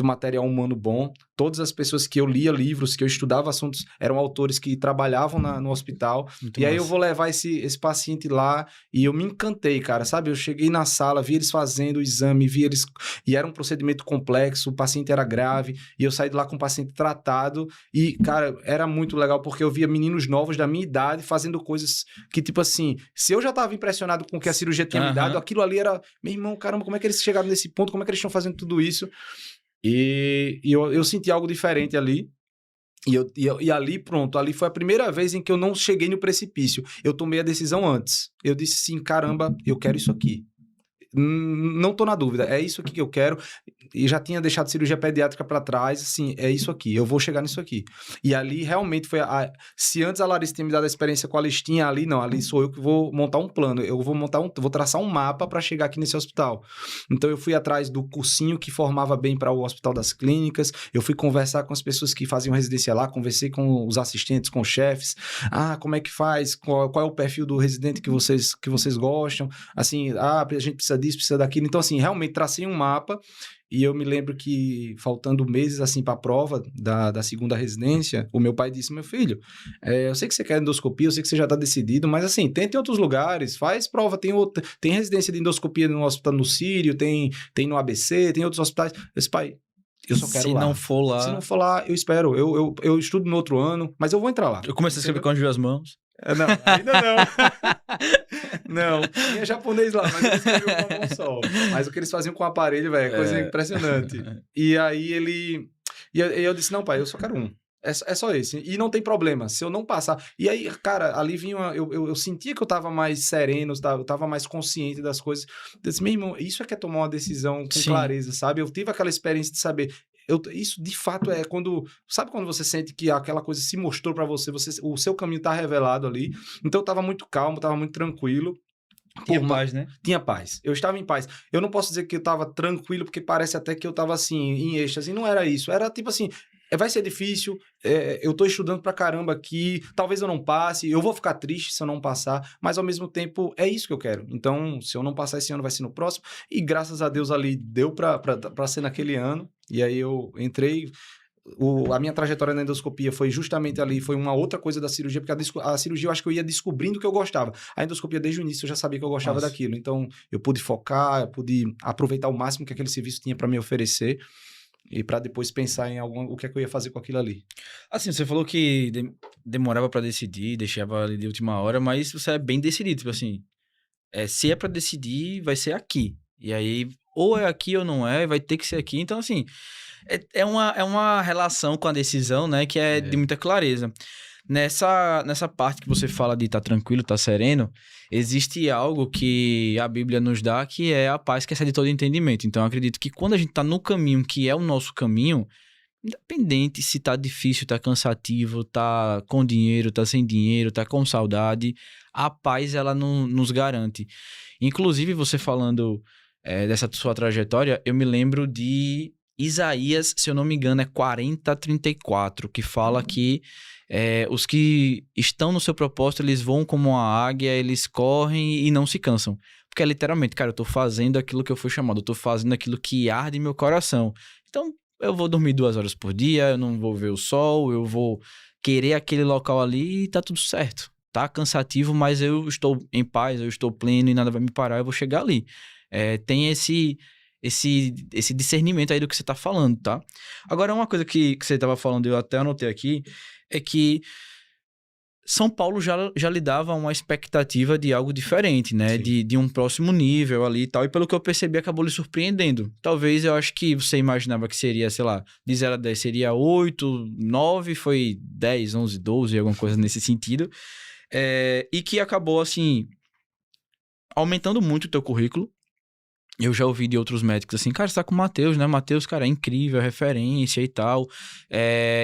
material humano bom. Todas as pessoas que eu lia livros, que eu estudava assuntos, eram autores que trabalhavam no hospital. Muito e massa. Aí eu vou levar esse paciente lá e eu me encantei, cara, sabe? Eu cheguei na sala, vi eles fazendo o exame, vi eles... E era um procedimento complexo, o paciente era grave, e eu saí de lá com o paciente tratado. E, cara, era muito legal porque eu via meninos novos da minha idade fazendo coisas que, tipo assim, se eu já tava impressionado com o que a cirurgia tinha me dado, aquilo ali era... Meu irmão, caramba, como é que eles chegaram nesse ponto? Como é que eles estão fazendo tudo isso? E eu senti algo diferente ali. E ali, pronto, ali foi a primeira vez em que eu não cheguei no precipício. Eu tomei a decisão antes. Eu disse assim, caramba, eu quero isso aqui. Não tô na dúvida, é isso aqui que eu quero. E já tinha deixado cirurgia pediátrica para trás, assim, é isso aqui, eu vou chegar nisso aqui. E ali realmente foi se antes a Larissa tinha me dado a experiência com a listinha, ali não, ali sou eu que vou montar um plano, eu vou traçar um mapa para chegar aqui nesse hospital. Então eu fui atrás do cursinho que formava bem para o Hospital das Clínicas, eu fui conversar com as pessoas que faziam residência lá, conversei com os assistentes, com os chefes, como é que faz, qual é o perfil do residente que vocês gostam, assim, a gente precisa disso, precisa daquilo. Então, assim, realmente tracei um mapa e eu me lembro que, faltando meses, assim, para a prova da segunda residência, o meu pai disse, meu filho, eu sei que você quer endoscopia, eu sei que você já está decidido, mas, assim, tenta em outros lugares, faz prova, tem residência de endoscopia no hospital no Sírio, tem no ABC, tem outros hospitais. Esse pai... Eu só quero lá. Se não for lá, eu espero. Eu estudo no outro ano, mas eu vou entrar lá. Eu comecei a escrever com as duas mãos. Não, ainda não. Não, tinha japonês lá, mas eu escrevi com a mão só. Mas o que eles faziam com o aparelho, velho, é coisa impressionante. E aí E eu disse, não, pai, eu só quero um. É só esse. E não tem problema, se eu não passar... E aí, cara, ali vinha eu sentia que eu tava mais sereno, eu tava mais consciente das coisas. Eu disse, meu irmão, isso é que é tomar uma decisão com clareza, sabe? Eu tive aquela experiência de saber... Isso, de fato, é quando... Sabe quando você sente que aquela coisa se mostrou pra você, o seu caminho tá revelado ali? Então, eu tava muito calmo, tava muito tranquilo. Tinha paz, né? Tinha paz. Eu estava em paz. Eu não posso dizer que eu estava tranquilo, porque parece até que eu estava assim, em êxtase. E não era isso. Era tipo assim, vai ser difícil, eu tô estudando pra caramba aqui, talvez eu não passe, eu vou ficar triste se eu não passar, mas ao mesmo tempo é isso que eu quero. Então, se eu não passar esse ano, vai ser no próximo. E graças a Deus ali deu pra ser naquele ano. E aí eu entrei... A minha trajetória na endoscopia foi justamente ali, foi uma outra coisa da cirurgia, porque a cirurgia eu acho que eu ia descobrindo o que eu gostava. A endoscopia, desde o início, eu já sabia que eu gostava daquilo. Então, eu pude focar, eu pude aproveitar o máximo que aquele serviço tinha para me oferecer e para depois pensar em o que é que eu ia fazer com aquilo ali. Assim, você falou que demorava para decidir, deixava ali de última hora, mas você é bem decidido, tipo assim, se é para decidir, vai ser aqui. E aí, ou é aqui ou não é, vai ter que ser aqui. Então, assim... É uma relação com a decisão, né, que é de muita clareza. Nessa parte que você fala de estar tranquilo, estar sereno, existe algo que a Bíblia nos dá, que é a paz que excede todo entendimento. Então, eu acredito que quando a gente está no caminho, que é o nosso caminho, independente se tá difícil, tá cansativo, tá com dinheiro, tá sem dinheiro, tá com saudade, a paz, ela não, nos garante. Inclusive, você falando dessa sua trajetória, eu me lembro de Isaías, se eu não me engano, é 40:34, que fala que os que estão no seu propósito, eles voam como uma águia, eles correm e não se cansam. Porque é literalmente, cara, eu tô fazendo aquilo que eu fui chamado, eu tô fazendo aquilo que arde em meu coração. Então, eu vou dormir 2 horas por dia, eu não vou ver o sol, eu vou querer aquele local ali e tá tudo certo. Tá cansativo, mas eu estou em paz, eu estou pleno e nada vai me parar, eu vou chegar ali. Tem esse discernimento aí do que você tá falando, tá? Agora, uma coisa que você tava falando, eu até anotei aqui, é que São Paulo já lhe dava uma expectativa de algo diferente, né? De um próximo nível ali e tal. E pelo que eu percebi, acabou lhe surpreendendo. Talvez eu acho que você imaginava que seria, sei lá, de 0 a 10 seria 8, 9, foi 10, 11, 12, alguma coisa nesse sentido. E que acabou, assim, aumentando muito o teu currículo. Eu já ouvi de outros médicos assim, cara, você tá com o Matheus, né? Matheus, cara, é incrível, é referência e tal.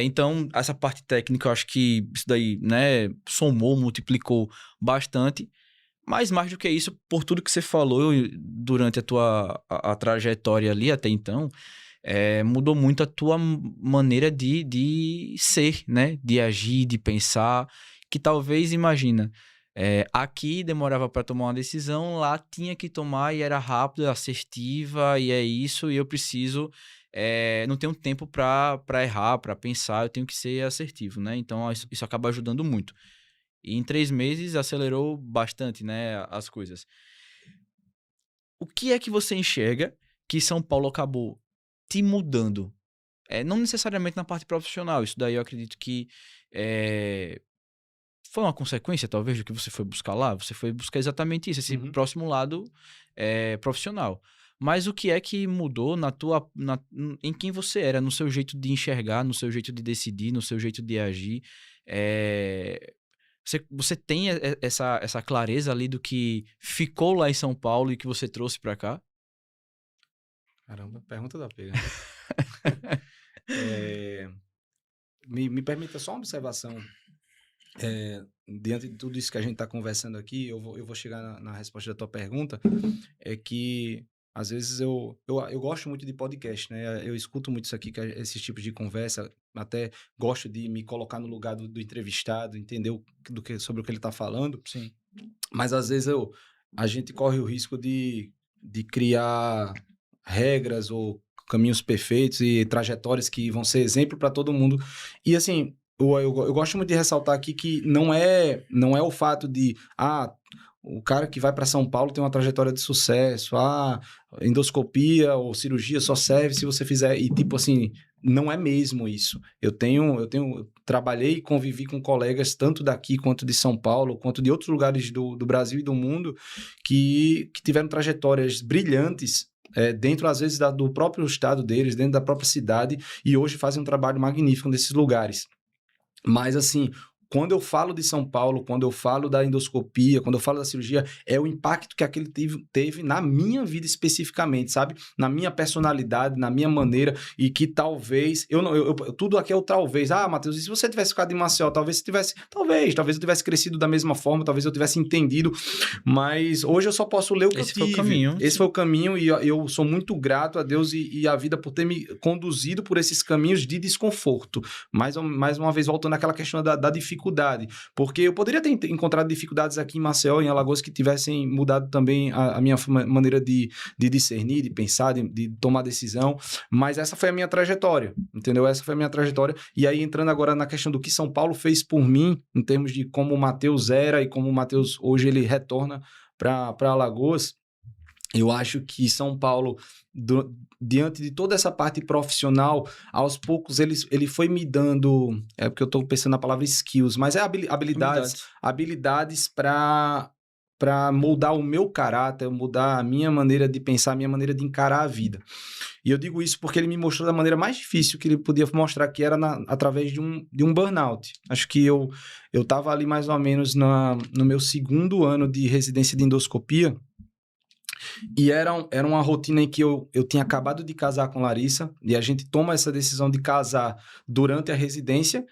Então, essa parte técnica, eu acho que isso daí, né, somou, multiplicou bastante. Mas mais do que isso, por tudo que você falou durante a tua a trajetória ali até então, mudou muito a tua maneira de ser, né? De agir, de pensar, que talvez, imagina... aqui demorava para tomar uma decisão, lá tinha que tomar e era rápido, assertiva, e é isso, e eu preciso, não tenho tempo para errar, para pensar, eu tenho que ser assertivo, né? Então isso acaba ajudando muito. E em 3 meses acelerou bastante, né, as coisas. O que é que você enxerga que São Paulo acabou te mudando? Não necessariamente na parte profissional, isso daí eu acredito que foi uma consequência, talvez, do que você foi buscar lá. Você foi buscar exatamente isso, esse próximo lado profissional. Mas o que é que mudou em quem você era, no seu jeito de enxergar, no seu jeito de decidir, no seu jeito de agir? Você tem essa clareza ali do que ficou lá em São Paulo e que você trouxe para cá? Caramba, pergunta da pega. Me permita só uma observação. Diante de tudo isso que a gente está conversando aqui, eu vou chegar na resposta da tua pergunta, é que às vezes eu gosto muito de podcast, né? Eu escuto muito isso aqui, esses tipos de conversa, até gosto de me colocar no lugar do entrevistado, entender sobre o que ele está falando. Sim. Mas às vezes a gente corre o risco de criar regras ou caminhos perfeitos e trajetórias que vão ser exemplo para todo mundo. E assim, eu gosto muito de ressaltar aqui que não é o fato de o cara que vai para São Paulo tem uma trajetória de sucesso, endoscopia ou cirurgia só serve se você fizer, e tipo assim, não é mesmo isso. Eu trabalhei e convivi com colegas tanto daqui quanto de São Paulo, quanto de outros lugares do Brasil e do mundo que tiveram trajetórias brilhantes dentro, às vezes, do próprio estado deles, dentro da própria cidade, e hoje fazem um trabalho magnífico nesses lugares. Mas, assim, quando eu falo de São Paulo, quando eu falo da endoscopia, quando eu falo da cirurgia, é o impacto que aquele teve na minha vida especificamente, sabe? Na minha personalidade, na minha maneira, e que talvez... tudo aqui é o talvez. Matheus, e se você tivesse ficado em Maceió, talvez eu tivesse crescido da mesma forma, talvez eu tivesse entendido, mas hoje eu só posso ler o que eu tive. Esse foi o caminho. Esse foi o caminho, e eu sou muito grato a Deus e à vida por ter me conduzido por esses caminhos de desconforto. Mais uma vez, voltando àquela questão da dificuldade, porque eu poderia ter encontrado dificuldades aqui em Maceió, em Alagoas, que tivessem mudado também a minha maneira de discernir, de pensar, de tomar decisão, mas essa foi a minha trajetória, entendeu? Essa foi a minha trajetória, e aí entrando agora na questão do que São Paulo fez por mim, em termos de como o Matheus era e como o Matheus hoje ele retorna para Alagoas, eu acho que São Paulo, diante de toda essa parte profissional, aos poucos ele foi me dando, porque eu estou pensando na palavra skills, mas habilidades para para moldar o meu caráter, mudar a minha maneira de pensar, a minha maneira de encarar a vida. E eu digo isso porque ele me mostrou da maneira mais difícil que ele podia mostrar, que era através de um burnout. Acho que eu estava ali mais ou menos no meu 2º ano de residência de endoscopia, e era uma rotina em que eu tinha acabado de casar com Larissa, e a gente toma essa decisão de casar durante a residência,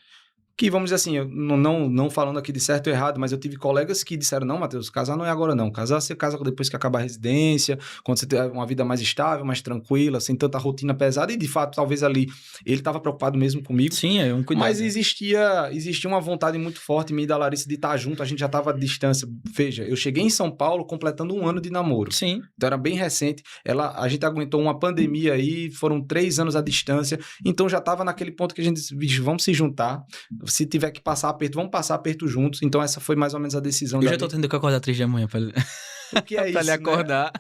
que vamos dizer assim, eu não falando aqui de certo ou errado, mas eu tive colegas que disseram, não, Matheus, casar não é agora não, casar você casa depois que acabar a residência, quando você tem uma vida mais estável, mais tranquila, sem tanta rotina pesada, e de fato, talvez ali, ele estava preocupado mesmo comigo. Sim, é um cuidado. Mas existia uma vontade muito forte em mim e da Larissa de estar junto, a gente já estava à distância. Veja, eu cheguei em São Paulo completando 1 ano de namoro. Sim. Então era bem recente, a gente aguentou uma pandemia aí, foram 3 anos à distância, então já estava naquele ponto que a gente disse, bicho, vamos se juntar, se tiver que passar aperto, vamos passar aperto juntos. Então essa foi mais ou menos a decisão. Eu já tô tendo que acordar 3 da manhã o que é pra isso, lhe acordar.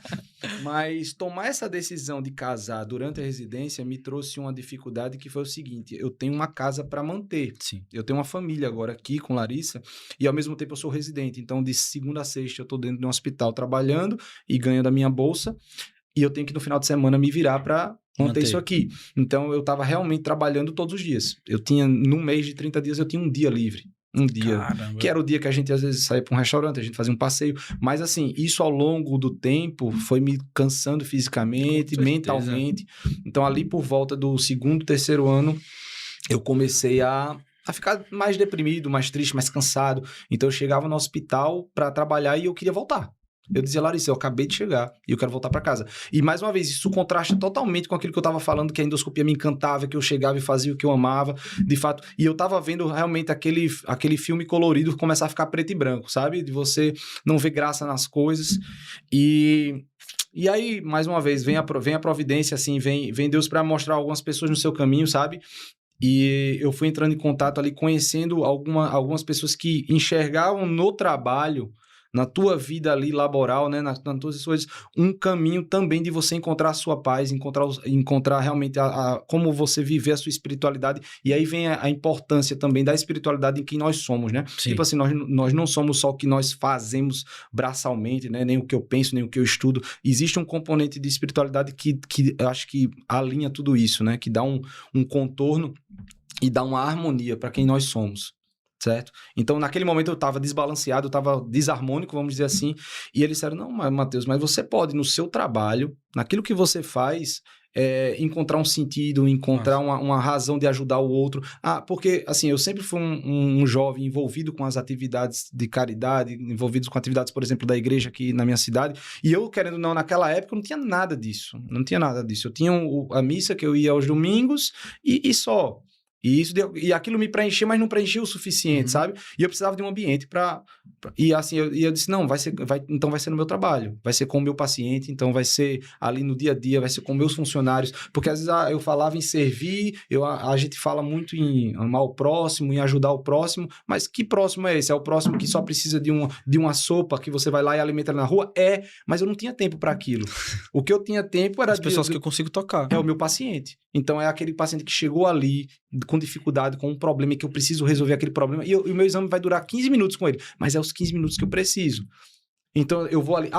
Né? Mas tomar essa decisão de casar durante a residência me trouxe uma dificuldade que foi o seguinte, eu tenho uma casa para manter. Sim. Eu tenho uma família agora aqui com Larissa e ao mesmo tempo eu sou residente. Então de segunda a sexta eu tô dentro de um hospital trabalhando e ganhando a minha bolsa. E eu tenho que no final de semana me virar para manter isso aqui. Então, eu estava realmente trabalhando todos os dias. Eu tinha, num mês de 30 dias, eu tinha um dia livre. Um dia. Caramba. Que era o dia que a gente, às vezes, saía para um restaurante, a gente fazia um passeio. Mas, assim, isso ao longo do tempo foi me cansando fisicamente, mentalmente. Então, ali por volta do 2º, 3º ano, eu comecei a ficar mais deprimido, mais triste, mais cansado. Então, eu chegava no hospital para trabalhar e eu queria voltar. Eu dizia, Larissa, eu acabei de chegar e eu quero voltar para casa. E, mais uma vez, isso contrasta totalmente com aquilo que eu estava falando, que a endoscopia me encantava, que eu chegava e fazia o que eu amava, de fato. E eu estava vendo realmente aquele filme colorido começar a ficar preto e branco, sabe? De você não ver graça nas coisas. E aí, mais uma vez, vem a providência, assim, vem Deus para mostrar algumas pessoas no seu caminho, sabe? E eu fui entrando em contato ali, conhecendo algumas pessoas que enxergavam no trabalho, na tua vida ali laboral, né, nas todas as coisas, um caminho também de você encontrar a sua paz, encontrar realmente como você viver a sua espiritualidade. E aí vem a importância também da espiritualidade em quem nós somos, né? Sim. Tipo assim, nós não somos só o que nós fazemos braçalmente, né? Nem o que eu penso, nem o que eu estudo. Existe um componente de espiritualidade que eu acho que alinha tudo isso, né? Que dá um contorno e dá uma harmonia para quem nós somos. Certo? Então, naquele momento eu estava desbalanceado, eu estava desarmônico, vamos dizer assim, e eles disseram, não, Matheus, mas você pode, no seu trabalho, naquilo que você faz, encontrar um sentido, encontrar uma razão de ajudar o outro. Porque, assim, eu sempre fui um jovem envolvido com as atividades de caridade, envolvidos com atividades, por exemplo, da igreja aqui na minha cidade, e eu, querendo ou não, naquela época, eu não tinha nada disso, Eu tinha a missa que eu ia aos domingos e só. E aquilo me preenchia, mas não preenchia o suficiente, sabe? E eu precisava de um ambiente e assim, eu disse, não, então vai ser no meu trabalho, vai ser com o meu paciente, então vai ser ali no dia a dia, vai ser com meus funcionários, porque às vezes eu falava em servir, a gente fala muito em amar o próximo, em ajudar o próximo, mas que próximo é esse? É o próximo que só precisa de uma sopa que você vai lá e alimenta ele na rua? Mas eu não tinha tempo para aquilo. O que eu tinha tempo era... As pessoas que eu consigo tocar. É o meu paciente. Então, é aquele paciente que chegou ali com dificuldade, com um problema e que eu preciso resolver aquele problema. E o meu exame vai durar 15 minutos com ele, mas é os 15 minutos que eu preciso. Então, eu vou ali...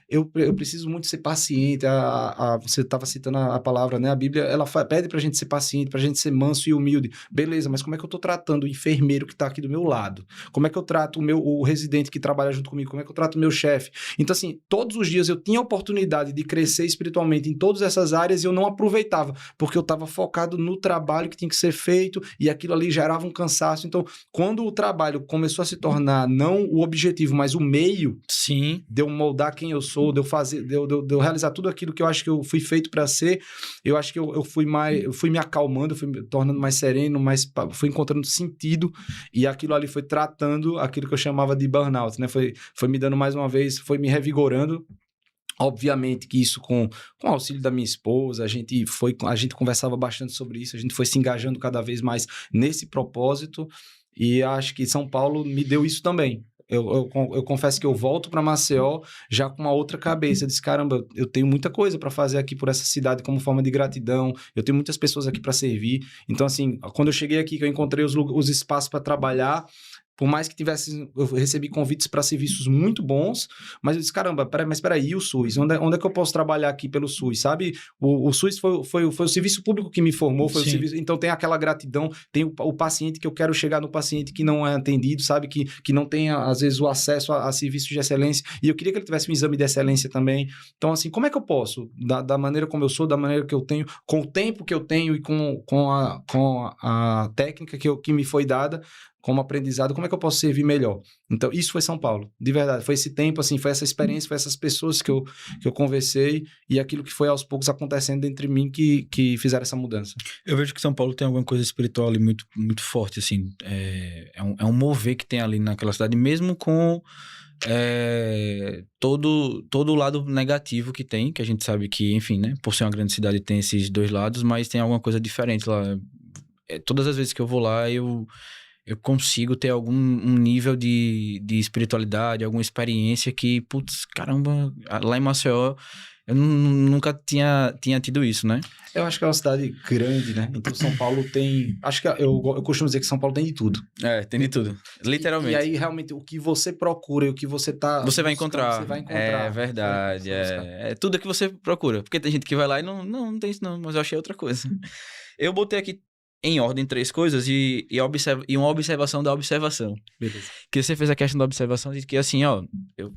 eu preciso muito ser paciente. Você estava citando a palavra, né? A Bíblia, ela pede pra gente ser paciente, pra gente ser manso e humilde. Beleza, mas como é que eu tô tratando o enfermeiro que tá aqui do meu lado? Como é que eu trato o residente que trabalha junto comigo? Como é que eu trato o meu chefe? Então, assim, todos os dias eu tinha a oportunidade de crescer espiritualmente em todas essas áreas e eu não aproveitava, porque eu estava focado no trabalho que tinha que ser feito e aquilo ali gerava um cansaço. Então, quando o trabalho começou a se tornar não o objetivo, mas o meio... Sim. De eu moldar quem eu sou, de eu realizar tudo aquilo que eu acho que eu fui feito para ser, eu acho que eu fui me acalmando, eu fui me tornando mais sereno, fui encontrando sentido, e aquilo ali foi tratando aquilo que eu chamava de burnout, né? Foi me dando mais uma vez, foi me revigorando. Obviamente que isso com o auxílio da minha esposa, a gente conversava bastante sobre isso, a gente foi se engajando cada vez mais nesse propósito, e acho que São Paulo me deu isso também. Eu confesso que eu volto para Maceió já com uma outra cabeça. Eu disse, caramba, eu tenho muita coisa para fazer aqui por essa cidade como forma de gratidão. Eu tenho muitas pessoas aqui para servir. Então, assim, quando eu cheguei aqui, que eu encontrei os espaços para trabalhar, Por mais que eu recebi convites para serviços muito bons, mas eu disse, caramba, peraí, e o SUS? Onde é que eu posso trabalhar aqui pelo SUS, sabe? O SUS foi o serviço público que me formou, foi o serviço, então tem aquela gratidão, tem o paciente que eu quero chegar no paciente que não é atendido, sabe? Que não tem, às vezes, o acesso a serviços de excelência, e eu queria que ele tivesse um exame de excelência também. Então, assim, como é que eu posso, da maneira como eu sou, da maneira que eu tenho, com o tempo que eu tenho e com a técnica que me foi dada, como aprendizado, como é que eu posso servir melhor? Então, isso foi São Paulo, de verdade. Foi esse tempo, assim, foi essa experiência, foi essas pessoas que eu conversei e aquilo que foi aos poucos acontecendo entre mim que fizeram essa mudança. Eu vejo que São Paulo tem alguma coisa espiritual ali muito, muito forte, assim. É um mover que tem ali naquela cidade, mesmo com todo o lado negativo que tem, que a gente sabe que, enfim, né? Por ser uma grande cidade tem esses dois lados, mas tem alguma coisa diferente lá. Todas as vezes que eu vou lá, eu consigo ter algum nível de espiritualidade, alguma experiência que, putz, caramba, lá em Maceió eu nunca tinha tido isso, né? Eu acho que é uma cidade grande, né? Então São Paulo tem... Acho que eu costumo dizer que São Paulo tem de tudo. Tem de tudo. Literalmente. E aí, realmente, o que você procura e o que você tá... Você vai encontrar. Você vai encontrar. É verdade. É tudo que você procura. Porque tem gente que vai lá e não tem isso não, mas eu achei outra coisa. Eu botei aqui em ordem 3 coisas e uma observação da observação. Beleza. Que você fez a questão da observação de que, assim,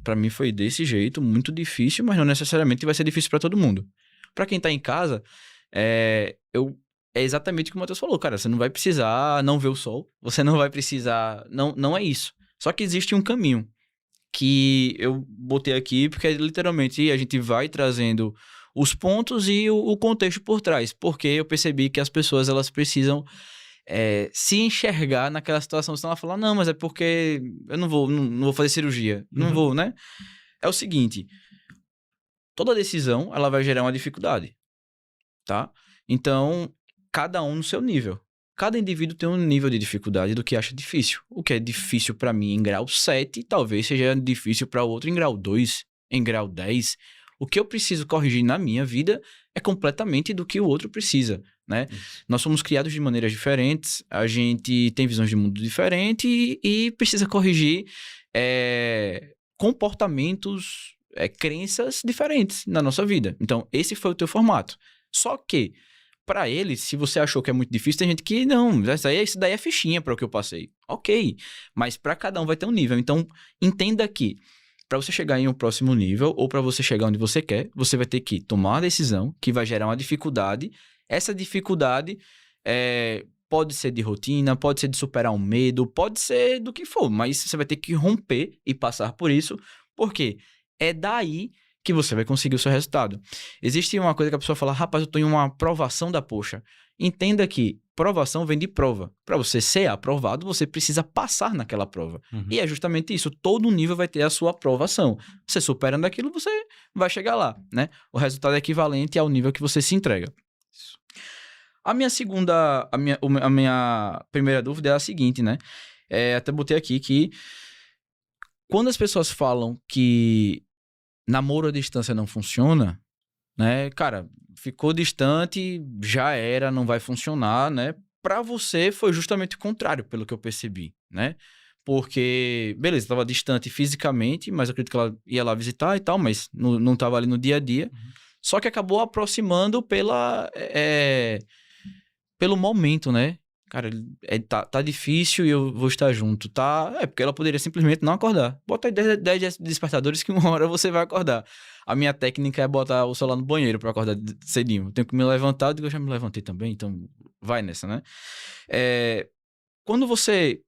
pra mim foi desse jeito, muito difícil, mas não necessariamente vai ser difícil pra todo mundo. Pra quem tá em casa, é exatamente o que o Matheus falou, cara, você não vai precisar não ver o sol, você não vai precisar, não é isso. Só que existe um caminho que eu botei aqui, porque literalmente a gente vai trazendo os pontos e o contexto por trás, porque eu percebi que as pessoas, elas precisam se enxergar naquela situação, senão ela fala, não, mas é porque eu não vou fazer cirurgia, não vou, né? É o seguinte, toda decisão, ela vai gerar uma dificuldade, tá? Então, cada um no seu nível. Cada indivíduo tem um nível de dificuldade do que acha difícil. O que é difícil pra mim em grau 7, talvez seja difícil pra outro em grau 2, em grau 10. O que eu preciso corrigir na minha vida é completamente do que o outro precisa, né? Nós somos criados de maneiras diferentes, a gente tem visões de mundo diferentes e precisa corrigir comportamentos, crenças diferentes na nossa vida. Então, esse foi o teu formato. Só que, para ele, se você achou que é muito difícil, tem gente que não, isso daí é fichinha para o que eu passei. Ok, mas para cada um vai ter um nível. Então, entenda que para você chegar em um próximo nível ou para você chegar onde você quer, você vai ter que tomar uma decisão que vai gerar uma dificuldade. Essa dificuldade pode ser de rotina, pode ser de superar um medo, pode ser do que for, mas você vai ter que romper e passar por isso, porque é daí que você vai conseguir o seu resultado. Existe uma coisa que a pessoa fala, rapaz, eu tô em uma aprovação da poxa. Entenda que provação vem de prova. Para você ser aprovado, você precisa passar naquela prova. E é justamente isso. Todo nível vai ter a sua aprovação. Você superando aquilo, você vai chegar lá, né? O resultado é equivalente ao nível que você se entrega. A minha primeira dúvida é a seguinte, né? Até botei aqui que quando as pessoas falam que namoro à distância não funciona, né? Cara, ficou distante, já era, não vai funcionar, né? Pra você foi justamente o contrário, pelo que eu percebi, né? Porque, beleza, estava distante fisicamente, mas eu acredito que ela ia lá visitar e tal, mas não estava ali no dia a dia. Só que acabou aproximando pelo momento, né? Cara, tá difícil e eu vou estar junto, tá? Porque ela poderia simplesmente não acordar. Bota aí 10 despertadores que uma hora você vai acordar. A minha técnica é botar o celular no banheiro pra acordar cedinho. Eu tenho que me levantar, eu digo, eu já me levantei também, então vai nessa, né? Quando você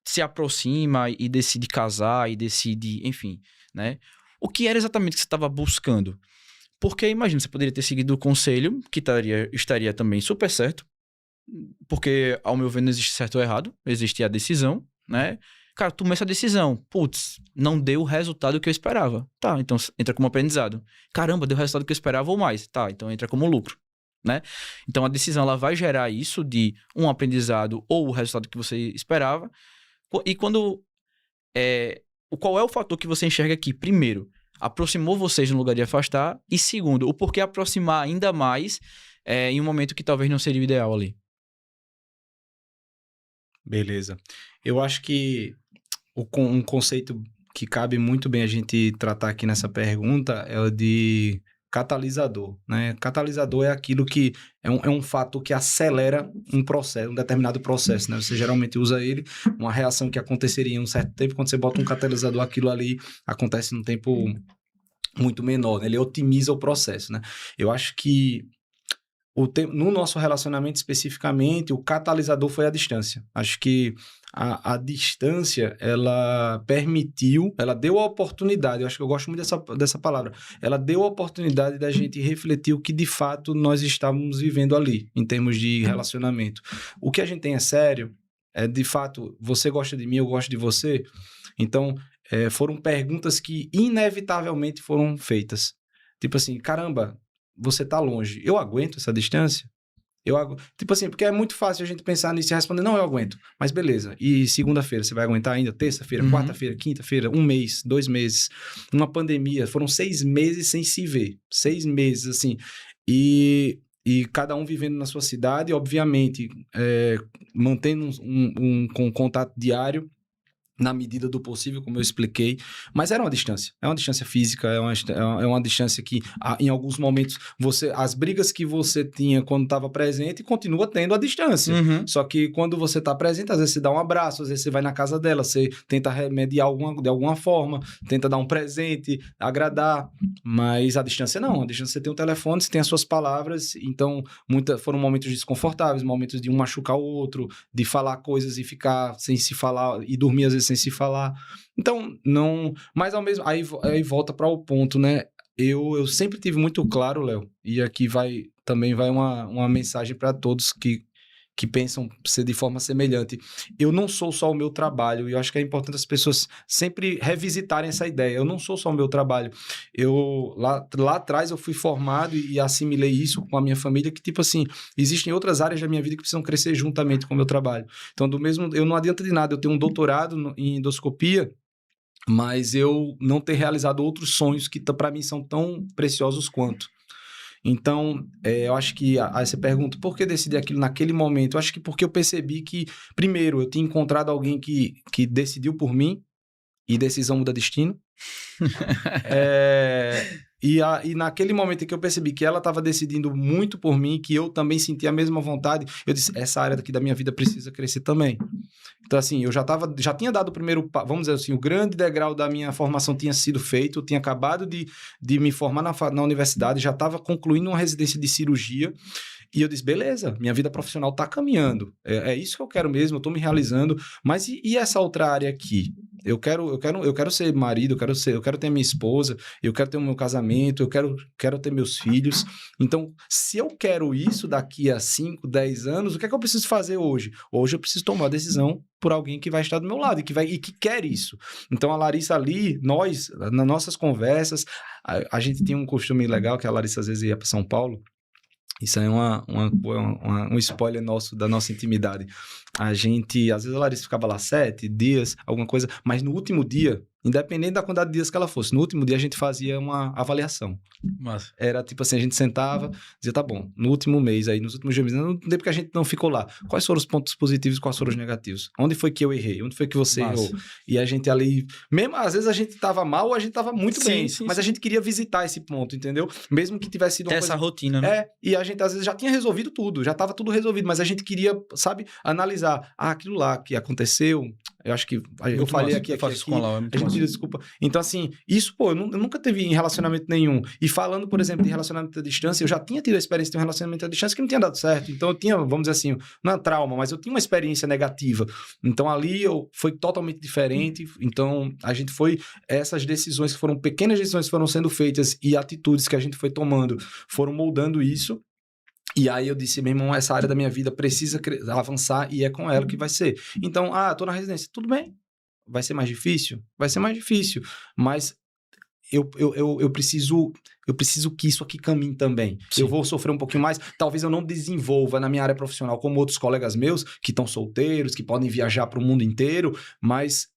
se aproxima e decide casar e decide, enfim, né? O que era exatamente que você estava buscando? Porque, imagina, você poderia ter seguido o conselho, que estaria também super certo, porque, ao meu ver, não existe certo ou errado, existe a decisão, né? Cara, tomei essa decisão, putz, não deu o resultado que eu esperava. Tá, então entra como aprendizado. Caramba, deu o resultado que eu esperava ou mais. Tá, então entra como lucro, né? Então a decisão, ela vai gerar isso de um aprendizado ou o resultado que você esperava. E qual é o fator que você enxerga aqui? Primeiro, aproximou vocês no lugar de afastar. E segundo, o porquê aproximar ainda mais em um momento que talvez não seria o ideal ali. Beleza. Eu acho que um conceito que cabe muito bem a gente tratar aqui nessa pergunta é o de catalisador, né? Catalisador é aquilo que é um fator que acelera um processo, um determinado processo, né? Você geralmente usa ele, uma reação que aconteceria em um certo tempo, quando você bota um catalisador, aquilo ali acontece num tempo muito menor, né? Ele otimiza o processo, né? Eu acho que no nosso relacionamento especificamente, o catalisador foi a distância. Acho que a distância, ela permitiu, ela deu a oportunidade, eu acho que eu gosto muito dessa palavra, ela deu a oportunidade da gente refletir o que de fato nós estávamos vivendo ali, em termos de relacionamento. O que a gente tem é sério, é de fato, você gosta de mim, eu gosto de você, então foram perguntas que inevitavelmente foram feitas. Tipo assim, caramba, você tá longe. Eu aguento essa distância? Tipo assim, porque é muito fácil a gente pensar nisso e responder, não, eu aguento. Mas beleza. E segunda-feira, você vai aguentar ainda? Terça-feira, quarta-feira, quinta-feira, 1 mês, 2 meses. Uma pandemia, foram 6 meses sem se ver. 6 meses, assim. E cada um vivendo na sua cidade, obviamente, mantendo um contato diário, na medida do possível, como eu expliquei, mas era uma distância. É uma distância física, é uma distância que, em alguns momentos, as brigas que você tinha quando estava presente, continua tendo a distância. Só que quando você está presente, às vezes você dá um abraço, às vezes você vai na casa dela, você tenta remediar de alguma forma, tenta dar um presente, agradar, mas a distância não. A distância você tem o telefone, você tem as suas palavras, então foram momentos desconfortáveis, momentos de um machucar o outro, de falar coisas e ficar sem se falar, e dormir às vezes sem se falar. Então, não... Mas ao mesmo... Aí volta para o ponto, né? Eu sempre tive muito claro, Léo, e aqui também vai uma mensagem para todos que pensam ser de forma semelhante. Eu não sou só o meu trabalho, e eu acho que é importante as pessoas sempre revisitarem essa ideia. Eu não sou só o meu trabalho. Lá atrás eu fui formado e assimilei isso com a minha família, que tipo assim, existem outras áreas da minha vida que precisam crescer juntamente com o meu trabalho. Então, eu não adianta de nada eu ter um doutorado em endoscopia, mas eu não ter realizado outros sonhos que para mim são tão preciosos quanto. Então, eu acho que aí você pergunta, por que decidi aquilo naquele momento? Eu acho que porque eu percebi que, primeiro, eu tinha encontrado alguém que decidiu por mim, e decisão muda destino. E naquele momento em que eu percebi que ela estava decidindo muito por mim, que eu também sentia a mesma vontade, eu disse, essa área daqui da minha vida precisa crescer também. Então, assim, eu já tinha dado o primeiro, vamos dizer assim, o grande degrau da minha formação tinha sido feito, eu tinha acabado de me formar na universidade, já estava concluindo uma residência de cirurgia, e eu disse, beleza, minha vida profissional está caminhando, é isso que eu quero mesmo, eu estou me realizando, mas e essa outra área aqui? Eu quero ser marido, eu quero ter minha esposa, eu quero ter o meu casamento, eu quero ter meus filhos. Então, se eu quero isso daqui a 5, 10 anos, o que é que eu preciso fazer hoje? Hoje eu preciso tomar a decisão por alguém que vai estar do meu lado e que quer isso. Então, a Larissa ali, nós, nas nossas conversas, a gente tinha um costume legal que a Larissa às vezes ia para São Paulo. Isso aí é um spoiler nosso, da nossa intimidade. Às vezes a Larissa ficava lá 7 dias, alguma coisa, mas no último dia, independente da quantidade de dias que ela fosse, no último dia a gente fazia uma avaliação. Massa. Era tipo assim, a gente sentava, dizia, tá bom, no último mês aí, nos últimos dias, no tempo que a gente não ficou lá, quais foram os pontos positivos e quais foram os negativos? Onde foi que eu errei? Onde foi que você errou? E a gente ali, mesmo às vezes a gente tava mal ou a gente tava muito bem, mas a gente queria visitar esse ponto, entendeu? Mesmo que tivesse sido uma coisa... essa rotina, né? E a gente às vezes já tinha resolvido tudo, já tava tudo resolvido, mas a gente queria, sabe, analisar, aquilo lá que aconteceu, eu acho que eu falei aqui, a gente pediu desculpa. Então, assim, isso, eu nunca teve em relacionamento nenhum. E falando, por exemplo, de relacionamento à distância, eu já tinha tido a experiência de um relacionamento à distância que não tinha dado certo. Então, eu tinha, vamos dizer assim, não é trauma, mas eu tinha uma experiência negativa. Então, ali foi totalmente diferente. Então, essas decisões que foram pequenas decisões que foram sendo feitas e atitudes que a gente foi tomando foram moldando isso. E aí eu disse, meu irmão, essa área da minha vida precisa avançar e é com ela que vai ser. Então, tô na residência, tudo bem. Vai ser mais difícil? Vai ser mais difícil. Mas eu preciso que isso aqui caminhe também. Sim. Eu vou sofrer um pouquinho mais. Talvez eu não desenvolva na minha área profissional como outros colegas meus que estão solteiros, que podem viajar para o mundo inteiro, mas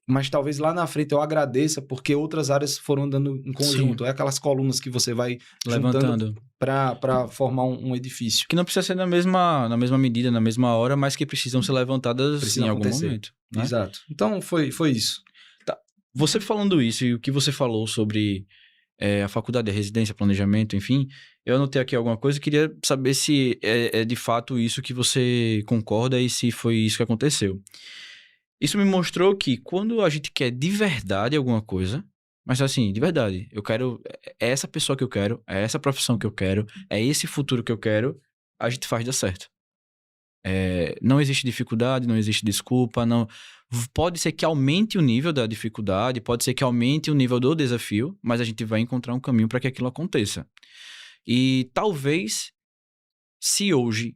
mas talvez lá na frente eu agradeça porque outras áreas foram andando em conjunto. Sim. É aquelas colunas que você vai Levantando. para formar um edifício. Que não precisa ser na mesma medida, na mesma hora, mas que precisam ser levantadas Precisa em algum acontecer. momento. Né? Exato. Então, foi isso. Você falando isso e o que você falou sobre a faculdade, a residência, planejamento, enfim, eu anotei aqui alguma coisa e queria saber se é de fato isso que você concorda e se foi isso que aconteceu. Isso me mostrou que quando a gente quer de verdade alguma coisa, mas assim, de verdade, eu quero, é essa pessoa que eu quero, é essa profissão que eu quero, é esse futuro que eu quero, a gente faz dar certo. Não existe dificuldade, não existe desculpa, não. Pode ser que aumente o nível da dificuldade, pode ser que aumente o nível do desafio, mas a gente vai encontrar um caminho para que aquilo aconteça. E talvez, se hoje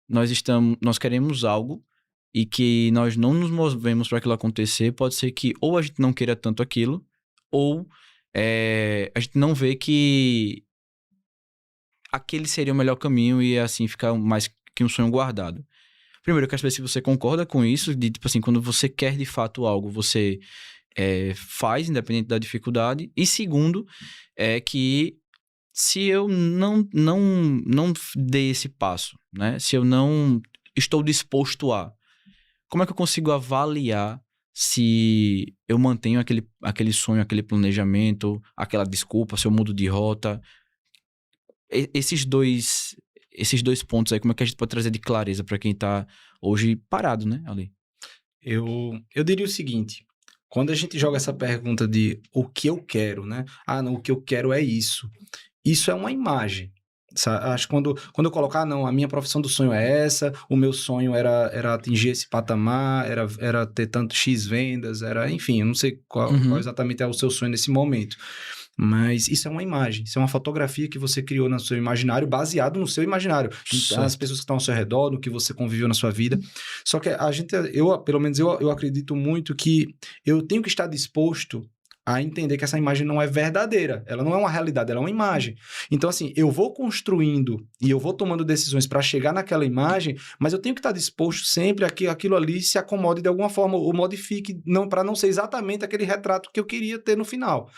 nós queremos algo e que nós não nos movemos para aquilo acontecer, pode ser que ou a gente não queira tanto aquilo, ou a gente não vê que aquele seria o melhor caminho e assim ficar mais que um sonho guardado. Primeiro, eu quero saber se você concorda com isso, de tipo assim, quando você quer de fato algo, você faz, independente da dificuldade. E segundo, é que se eu não dei esse passo, né? Se eu não estou disposto a, como é que eu consigo avaliar se eu mantenho aquele sonho, aquele planejamento, aquela desculpa, se eu mudo de rota? Esses dois pontos aí, como é que a gente pode trazer de clareza para quem tá hoje parado, né, ali? Eu diria o seguinte, quando a gente joga essa pergunta de o que eu quero, né? Ah, não, o que eu quero é isso. Isso é uma imagem. Acho que quando eu colocar, não, a minha profissão do sonho é essa, o meu sonho era atingir esse patamar, era ter tanto X vendas, enfim, eu não sei qual exatamente é o seu sonho nesse momento. Mas isso é uma imagem, isso é uma fotografia que você criou no seu imaginário, baseado no seu imaginário, nas pessoas que estão ao seu redor, no que você conviveu na sua vida. Só que pelo menos eu acredito muito que eu tenho que estar disposto a entender que essa imagem não é verdadeira, ela não é uma realidade, ela é uma imagem. Então, assim, eu vou construindo e eu vou tomando decisões para chegar naquela imagem, mas eu tenho que estar disposto sempre a que aquilo ali se acomode de alguma forma ou modifique, para não ser exatamente aquele retrato que eu queria ter no final.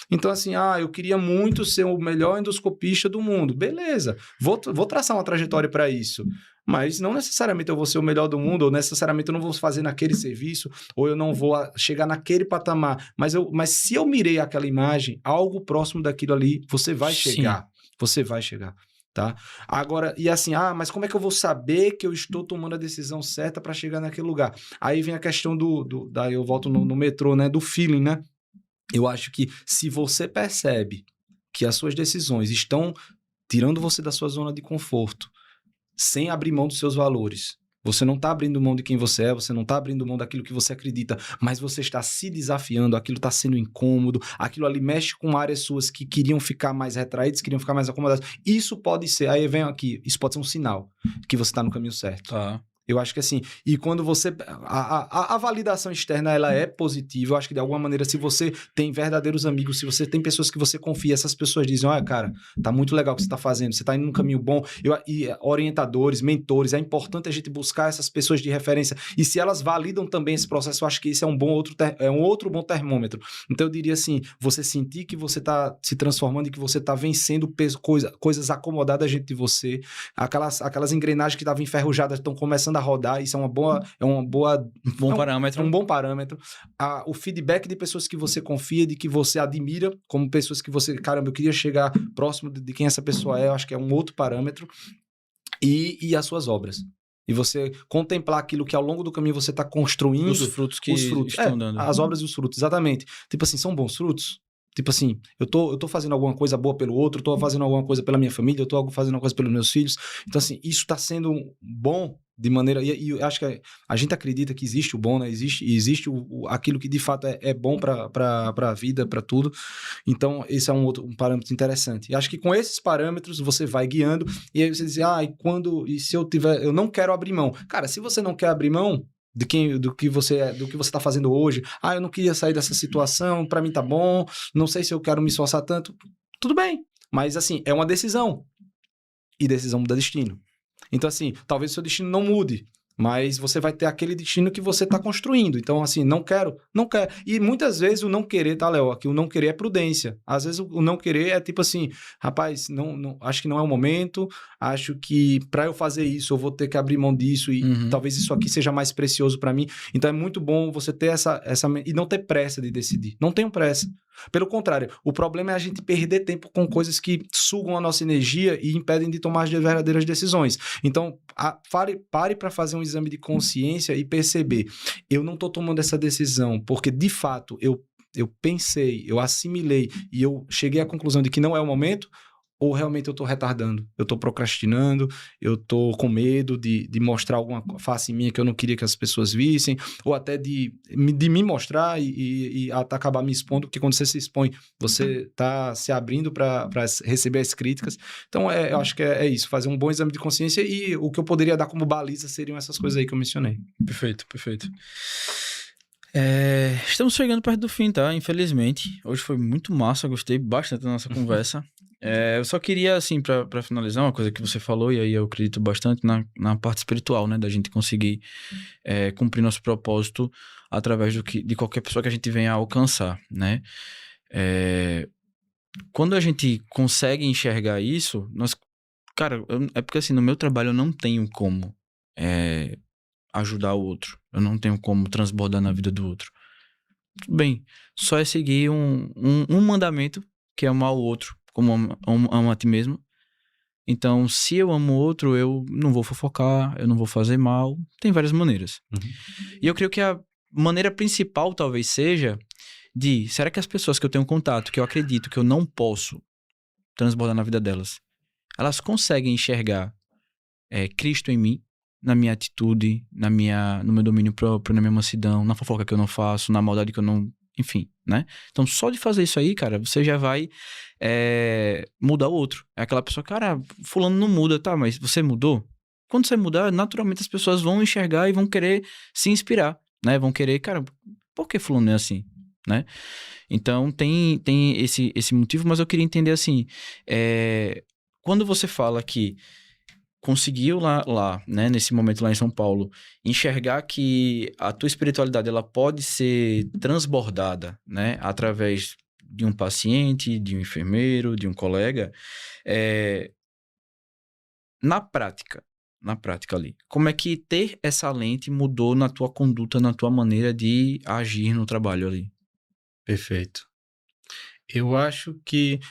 Então, assim, eu queria muito ser o melhor endoscopista do mundo. Beleza, vou traçar uma trajetória para isso. Mas não necessariamente eu vou ser o melhor do mundo, ou necessariamente eu não vou fazer naquele serviço, ou eu não vou chegar naquele patamar. Mas se eu mirei aquela imagem, algo próximo daquilo ali, você vai chegar. Você vai chegar, tá? Agora, e assim, mas como é que eu vou saber que eu estou tomando a decisão certa para chegar naquele lugar? Aí vem a questão daí eu volto no metrô, né? Do feeling, né? Eu acho que se você percebe que as suas decisões estão tirando você da sua zona de conforto, sem abrir mão dos seus valores. Você não está abrindo mão de quem você é, você não está abrindo mão daquilo que você acredita, mas você está se desafiando, aquilo está sendo incômodo, aquilo ali mexe com áreas suas que queriam ficar mais retraídas, queriam ficar mais acomodadas. Isso pode ser, aí vem aqui, isso pode ser um sinal que você está no caminho certo. Tá. Eu acho que assim, e quando você... A validação externa, ela é positiva. Eu acho que de alguma maneira, se você tem verdadeiros amigos, se você tem pessoas que você confia, essas pessoas dizem, olha, cara, tá muito legal o que você tá fazendo, você tá indo num caminho bom. E orientadores, mentores, é importante a gente buscar essas pessoas de referência. E se elas validam também esse processo, eu acho que isso é um outro bom termômetro. Então eu diria assim, você sentir que você tá se transformando e que você tá vencendo coisas acomodadas dentro de você, aquelas engrenagens que estavam enferrujadas estão começando a rodar, isso é um bom parâmetro. O feedback de pessoas que você confia, de que você admira, como pessoas que você, caramba, eu queria chegar próximo de quem essa pessoa é, eu acho que é um outro parâmetro. E as suas obras. E você contemplar aquilo que ao longo do caminho você está construindo. Os frutos que estão dando. As obras e os frutos, exatamente. Tipo assim, são bons frutos? Tipo assim, eu tô fazendo alguma coisa boa pelo outro, eu tô fazendo alguma coisa pela minha família, eu tô fazendo alguma coisa pelos meus filhos. Então, assim, isso tá sendo bom de maneira... E eu acho que a gente acredita que existe o bom, né? Existe aquilo que de fato é bom para a vida, para tudo. Então, esse é um parâmetro interessante. E acho que com esses parâmetros você vai guiando, e aí você diz, e se eu não quero abrir mão. Cara, se você não quer abrir mão do que você está fazendo hoje, eu não queria sair dessa situação, para mim tá bom, não sei se eu quero me esforçar tanto, tudo bem, mas assim, é uma decisão, e decisão muda destino. Então assim, talvez o seu destino não mude, Mas você vai ter aquele destino que você está construindo. Então, assim, não quero, não quero. E muitas vezes o não querer, tá, Léo? Aqui o não querer é prudência. Às vezes o não querer é tipo assim, rapaz, acho que não é o momento, acho que para eu fazer isso eu vou ter que abrir mão disso e talvez isso aqui seja mais precioso para mim. Então é muito bom você ter essa e não ter pressa de decidir. Não tenham pressa. Pelo contrário, o problema é a gente perder tempo com coisas que sugam a nossa energia e impedem de tomar as verdadeiras decisões. Então, pare para fazer um exame de consciência e perceber, eu não estou tomando essa decisão porque, de fato, eu pensei, eu assimilei e eu cheguei à conclusão de que não é o momento, ou realmente eu estou retardando, eu estou procrastinando, eu estou com medo de mostrar alguma face minha que eu não queria que as pessoas vissem, ou até de me mostrar e acabar me expondo, porque quando você se expõe, você está se abrindo para receber as críticas. Então, eu acho que é isso, fazer um bom exame de consciência e o que eu poderia dar como baliza seriam essas coisas aí que eu mencionei. Perfeito, perfeito. Estamos chegando perto do fim, tá? Infelizmente. Hoje foi muito massa, gostei bastante da nossa conversa. Eu só queria, assim, pra finalizar, uma coisa que você falou, e aí eu acredito bastante na parte espiritual, né? Da gente conseguir cumprir nosso propósito através de qualquer pessoa que a gente venha a alcançar, né? Quando a gente consegue enxergar isso, cara, é porque assim, no meu trabalho eu não tenho como ajudar o outro. Eu não tenho como transbordar na vida do outro. Tudo bem, só é seguir um mandamento, que é amar o outro como amo a ti mesmo. Então, se eu amo o outro, eu não vou fofocar, eu não vou fazer mal. Tem várias maneiras. E eu creio que a maneira principal talvez seja será que as pessoas que eu tenho contato, que eu acredito que eu não posso transbordar na vida delas, elas conseguem enxergar Cristo em mim, na minha atitude, no meu domínio próprio, na minha mansidão, na fofoca que eu não faço, na maldade que eu não... Enfim, né? Então, só de fazer isso aí, cara, você já vai mudar o outro. É aquela pessoa, cara, fulano não muda, tá, mas você mudou? Quando você mudar, naturalmente as pessoas vão enxergar e vão querer se inspirar, né? Vão querer, cara, por que fulano é assim, né? Então, tem esse motivo, mas eu queria entender assim, quando você fala que conseguiu lá, né, nesse momento lá em São Paulo, enxergar que a tua espiritualidade ela pode ser transbordada, né, através de um paciente, de um enfermeiro, de um colega, na prática ali, como é que ter essa lente mudou na tua conduta, na tua maneira de agir no trabalho ali? Perfeito. Eu acho que,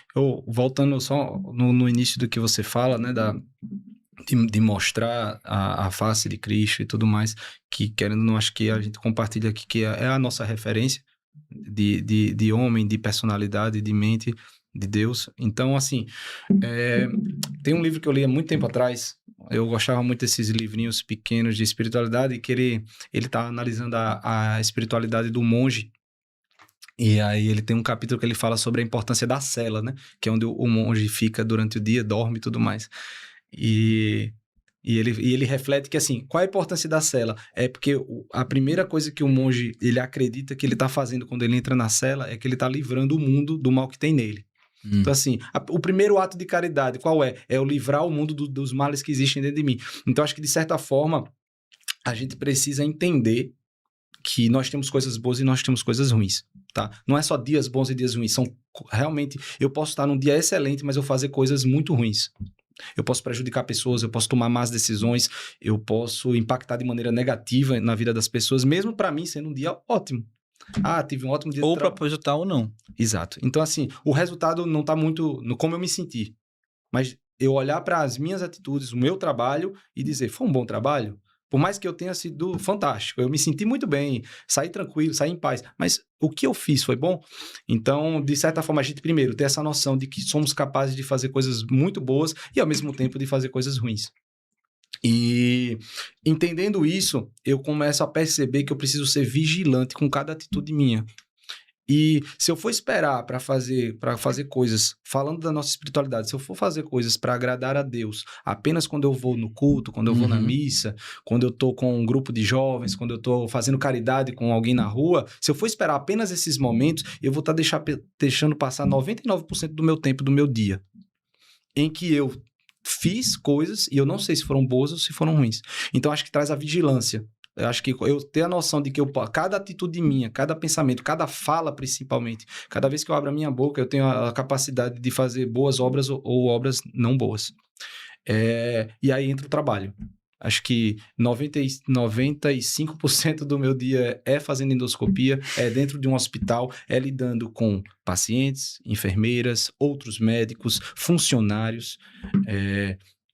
voltando só no início do que você fala, né, de mostrar a face de Cristo e tudo mais, que querendo ou não, acho que a gente compartilha aqui, que é a nossa referência de homem, de personalidade, de mente de Deus. Então, assim, tem um livro que eu li há muito tempo atrás, eu gostava muito desses livrinhos pequenos de espiritualidade, que ele tá analisando a espiritualidade do monge. E aí ele tem um capítulo que ele fala sobre a importância da cela, né? Que é onde o monge fica durante o dia, dorme e tudo mais. E ele reflete que, assim, qual é a importância da cela? É porque a primeira coisa que o monge, ele acredita que ele está fazendo quando ele entra na cela é que ele está livrando o mundo do mal que tem nele. Então, assim, o primeiro ato de caridade, qual é? É eu livrar o mundo dos males que existem dentro de mim. Então, acho que, de certa forma, a gente precisa entender que nós temos coisas boas e nós temos coisas ruins, tá? Não é só dias bons e dias ruins, são realmente... Eu posso estar num dia excelente, mas eu fazer coisas muito ruins. Eu posso prejudicar pessoas, eu posso tomar más decisões, eu posso impactar de maneira negativa na vida das pessoas, mesmo para mim sendo um dia ótimo. Tive um ótimo dia. Ou proposital ou não. Exato. Então, assim, o resultado não tá muito no como eu me senti, mas eu olhar para as minhas atitudes, o meu trabalho e dizer, foi um bom trabalho? Por mais que eu tenha sido fantástico, eu me senti muito bem, saí tranquilo, saí em paz, mas o que eu fiz foi bom? Então, de certa forma, a gente primeiro ter essa noção de que somos capazes de fazer coisas muito boas e, ao mesmo tempo, de fazer coisas ruins. E entendendo isso, eu começo a perceber que eu preciso ser vigilante com cada atitude minha. E se eu for esperar para fazer coisas, falando da nossa espiritualidade, se eu for fazer coisas para agradar a Deus apenas quando eu vou no culto, quando eu vou na missa, quando eu tô com um grupo de jovens, quando eu tô fazendo caridade com alguém na rua, se eu for esperar apenas esses momentos, eu vou estar deixando passar 99% do meu tempo, do meu dia, em que eu fiz coisas e eu não sei se foram boas ou se foram ruins. Então, acho que traz a vigilância. Eu acho que eu tenho a noção de que cada atitude minha, cada pensamento, cada fala principalmente, cada vez que eu abro a minha boca, eu tenho a capacidade de fazer boas obras ou obras não boas. E aí entra o trabalho. Acho que 95% do meu dia é fazendo endoscopia, é dentro de um hospital, é lidando com pacientes, enfermeiras, outros médicos, funcionários.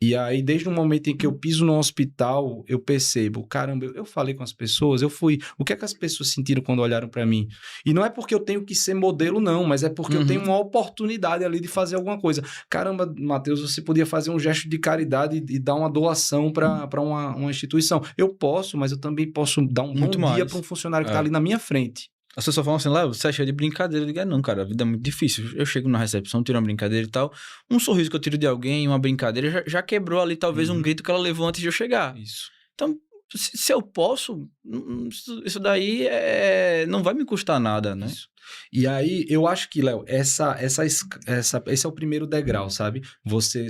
E aí, desde o momento em que eu piso no hospital, eu percebo, caramba, eu falei com as pessoas, o que é que as pessoas sentiram quando olharam para mim? E não é porque eu tenho que ser modelo, não, mas é porque eu tenho uma oportunidade ali de fazer alguma coisa. Caramba, Matheus, você podia fazer um gesto de caridade e dar uma doação para uma instituição. Eu posso, mas eu também posso dar um Muito bom dia mais. para um funcionário que está ali na minha frente. As pessoas falam assim, Léo, você é cheio de brincadeira. Eu digo, não, cara, a vida é muito difícil. Eu chego na recepção, tiro uma brincadeira e tal. Um sorriso que eu tiro de alguém, uma brincadeira, já quebrou ali talvez um grito que ela levou antes de eu chegar. Isso. Então, se eu posso, isso daí não vai me custar nada, né? Isso. E aí, eu acho que, Léo, esse é o primeiro degrau, sabe? Você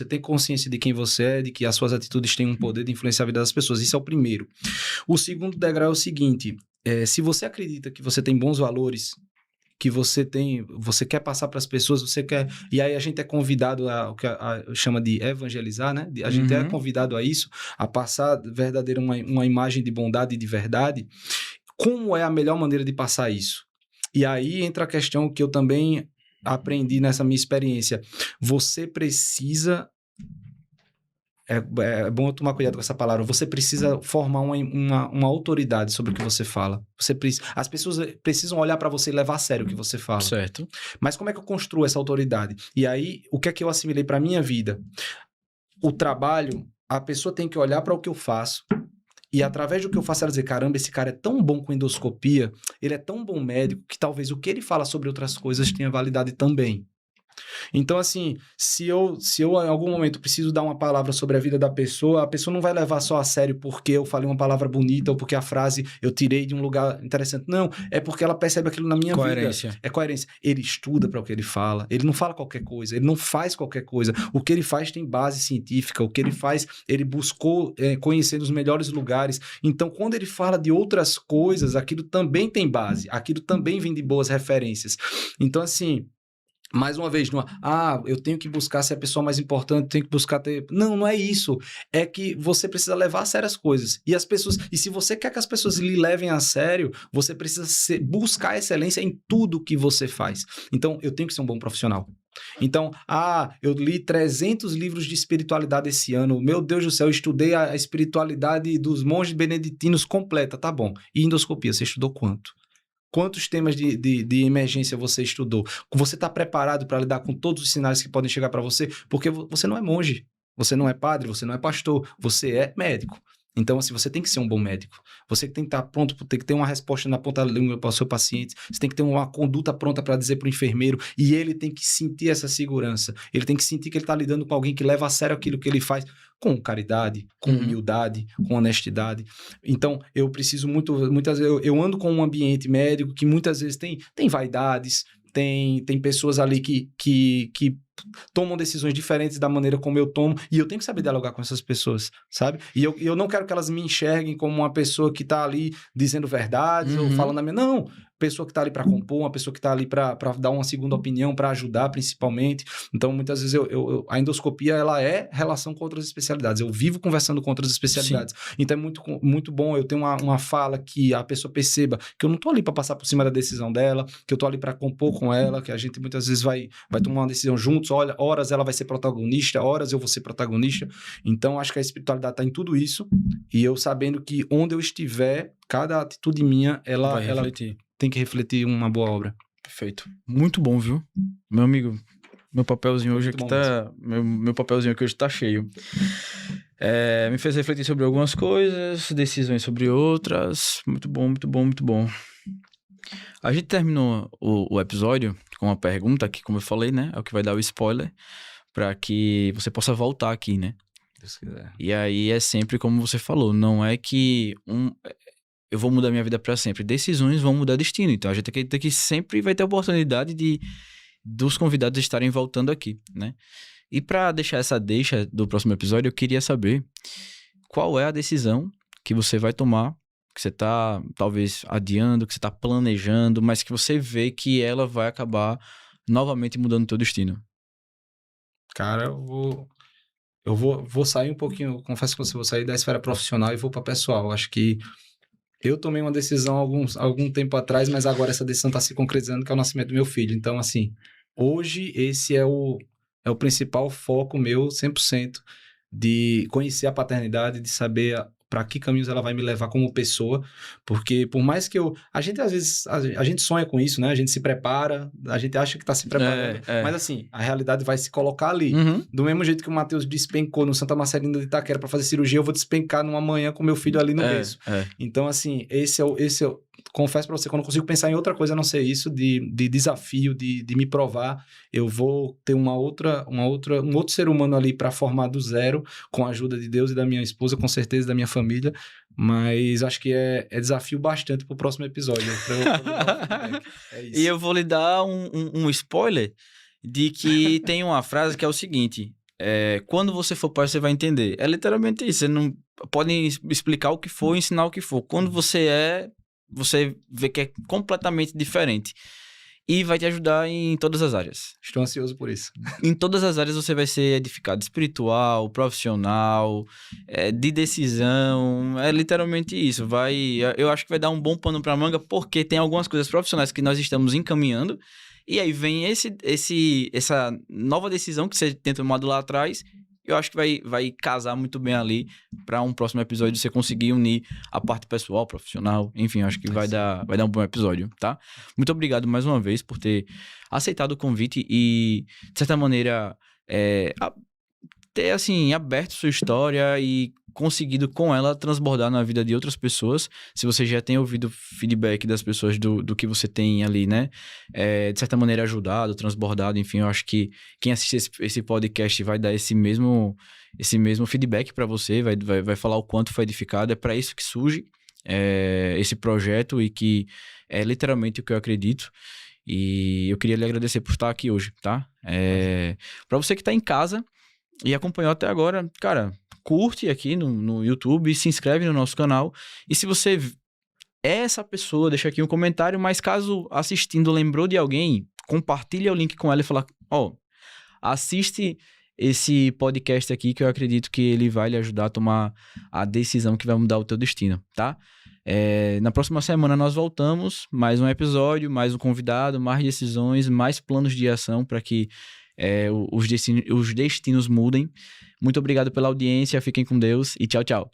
tem consciência de quem você é, de que as suas atitudes têm um poder de influenciar a vida das pessoas. Isso é o primeiro. O segundo degrau é o seguinte, se você acredita que você tem bons valores, que você quer passar para as pessoas, e aí a gente é convidado o que chama de evangelizar, né? A gente é convidado a isso, a passar verdadeira uma imagem de bondade e de verdade. Como é a melhor maneira de passar isso? E aí entra a questão que eu também aprendi nessa minha experiência. Você precisa... É bom eu tomar cuidado com essa palavra. Você precisa formar uma autoridade sobre o que você fala. As pessoas precisam olhar para você e levar a sério o que você fala. Certo. Mas como é que eu construo essa autoridade? E aí, o que é que eu assimilei para a minha vida? O trabalho, a pessoa tem que olhar para o que eu faço e através do que eu faço, ela dizer, caramba, esse cara é tão bom com endoscopia, ele é tão bom médico, que talvez o que ele fala sobre outras coisas tenha validade também. Então, assim, se eu em algum momento preciso dar uma palavra sobre a vida da pessoa, a pessoa não vai levar só a sério porque eu falei uma palavra bonita ou porque a frase eu tirei de um lugar interessante. Não, é porque ela percebe aquilo na minha vida. É coerência. Ele estuda para o que ele fala, ele não fala qualquer coisa, ele não faz qualquer coisa. O que ele faz tem base científica, o que ele faz, ele buscou conhecer os melhores lugares. Então, quando ele fala de outras coisas, aquilo também tem base, aquilo também vem de boas referências. Então, assim... Mais uma vez, eu tenho que buscar ser a pessoa mais importante, tenho que buscar ter... Não é isso. É que você precisa levar a sério as coisas. E se você quer que as pessoas lhe levem a sério, você precisa buscar excelência em tudo que você faz. Então, eu tenho que ser um bom profissional. Então, eu li 300 livros de espiritualidade esse ano. Meu Deus do céu, eu estudei a espiritualidade dos monges beneditinos completa. Tá bom. E endoscopia, você estudou quanto? Quantos temas de emergência você estudou? Você está preparado para lidar com todos os sinais que podem chegar para você? Porque você não é monge, você não é padre, você não é pastor, você é médico. Então, assim, você tem que ser um bom médico. Você tem que estar pronto, tem que ter uma resposta na ponta da língua para o seu paciente. Você tem que ter uma conduta pronta para dizer para o enfermeiro. E ele tem que sentir essa segurança. Ele tem que sentir que ele está lidando com alguém que leva a sério aquilo que ele faz, com caridade, com humildade, com honestidade. Então, eu preciso muitas vezes... Eu ando com um ambiente médico que muitas vezes tem vaidades, tem pessoas ali que tomam decisões diferentes da maneira como eu tomo, e eu tenho que saber dialogar com essas pessoas, sabe? E eu não quero que elas me enxerguem como uma pessoa que tá ali dizendo verdades ou falando a minha... Não, pessoa que tá ali para compor, uma pessoa que tá ali para dar uma segunda opinião, para ajudar principalmente. Então, muitas vezes a endoscopia, ela é relação com outras especialidades. Eu vivo conversando com outras especialidades. Sim. Então, é muito, muito bom eu ter uma fala que a pessoa perceba que eu não tô ali para passar por cima da decisão dela, que eu tô ali para compor com ela, que a gente muitas vezes vai tomar uma decisão juntos. Olha, horas ela vai ser protagonista, horas eu vou ser protagonista. Então, acho que a espiritualidade está em tudo isso. E eu sabendo que onde eu estiver, cada atitude minha, ela tem que refletir uma boa obra. Perfeito. Muito bom, viu? Meu amigo, meu papelzinho hoje aqui tá... Meu papelzinho aqui hoje tá cheio. Me fez refletir sobre algumas coisas, decisões sobre outras. Muito bom, muito bom, muito bom. A gente terminou o episódio com uma pergunta que, como eu falei, né? É o que vai dar o spoiler para que você possa voltar aqui, né? Deus quiser. E aí é sempre como você falou, não é que eu vou mudar minha vida para sempre. Decisões vão mudar destino. Então a gente tem que sempre vai ter a oportunidade dos convidados estarem voltando aqui, né? E para deixar essa deixa do próximo episódio, eu queria saber qual é a decisão que você vai tomar, que você tá talvez adiando, que você tá planejando, mas que você vê que ela vai acabar novamente mudando o teu destino. Cara, vou sair um pouquinho, eu confesso que eu vou sair da esfera profissional e vou para pessoal. Acho que eu tomei uma decisão algum tempo atrás, mas agora essa decisão está se concretizando, que é o nascimento do meu filho. Então, assim, hoje esse é o principal foco meu, 100%, de conhecer a paternidade, de saber para que caminhos ela vai me levar como pessoa, porque por mais que a gente às vezes, a gente sonha com isso, né? A gente se prepara, a gente acha que está se preparando, mas assim, a realidade vai se colocar ali. Uhum. Do mesmo jeito que o Matheus despencou no Santa Marcelina de Itaquera para fazer cirurgia, eu vou despencar numa manhã com meu filho ali no berço. Então, assim, esse é o confesso para você, quando eu consigo pensar em outra coisa a não ser isso, de desafio, de me provar, eu vou ter um outro ser humano ali para formar do zero, com a ajuda de Deus e da minha esposa, com certeza, da minha família, mas acho que é desafio bastante pro próximo episódio. É isso. E eu vou lhe dar um spoiler de que tem uma frase que é o seguinte: quando você for pai, você vai entender. É literalmente isso. Você não pode explicar o que for, ensinar o que for. Quando você vê que é completamente diferente. E vai te ajudar em todas as áreas. Estou ansioso por isso. Em todas as áreas você vai ser edificado. Espiritual, profissional, de decisão. É literalmente isso. Eu acho que vai dar um bom pano pra manga, porque tem algumas coisas profissionais que nós estamos encaminhando. E aí vem essa nova decisão que você tentou tomar lá atrás. Eu acho que vai casar muito bem ali para um próximo episódio você conseguir unir a parte pessoal, profissional, enfim, acho que vai dar um bom episódio, tá? Muito obrigado mais uma vez por ter aceitado o convite e, de certa maneira, ter, assim, aberto sua história e conseguido com ela transbordar na vida de outras pessoas. Se você já tem ouvido feedback das pessoas do que você tem ali, né? De certa maneira ajudado, transbordado, enfim, eu acho que quem assiste esse podcast vai dar esse mesmo feedback para você, vai falar o quanto foi edificado. É para isso que surge esse projeto e que é literalmente o que eu acredito. E eu queria lhe agradecer por estar aqui hoje, tá? Para você que tá em casa e acompanhou até agora, cara, curte aqui no YouTube, se inscreve no nosso canal. E se você é essa pessoa, deixa aqui um comentário, mas caso assistindo lembrou de alguém, compartilha o link com ela e fala, assiste esse podcast aqui que eu acredito que ele vai lhe ajudar a tomar a decisão que vai mudar o teu destino, tá? Na próxima semana nós voltamos, mais um episódio, mais um convidado, mais decisões, mais planos de ação para que os destinos mudem. Muito obrigado pela audiência, fiquem com Deus e tchau, tchau.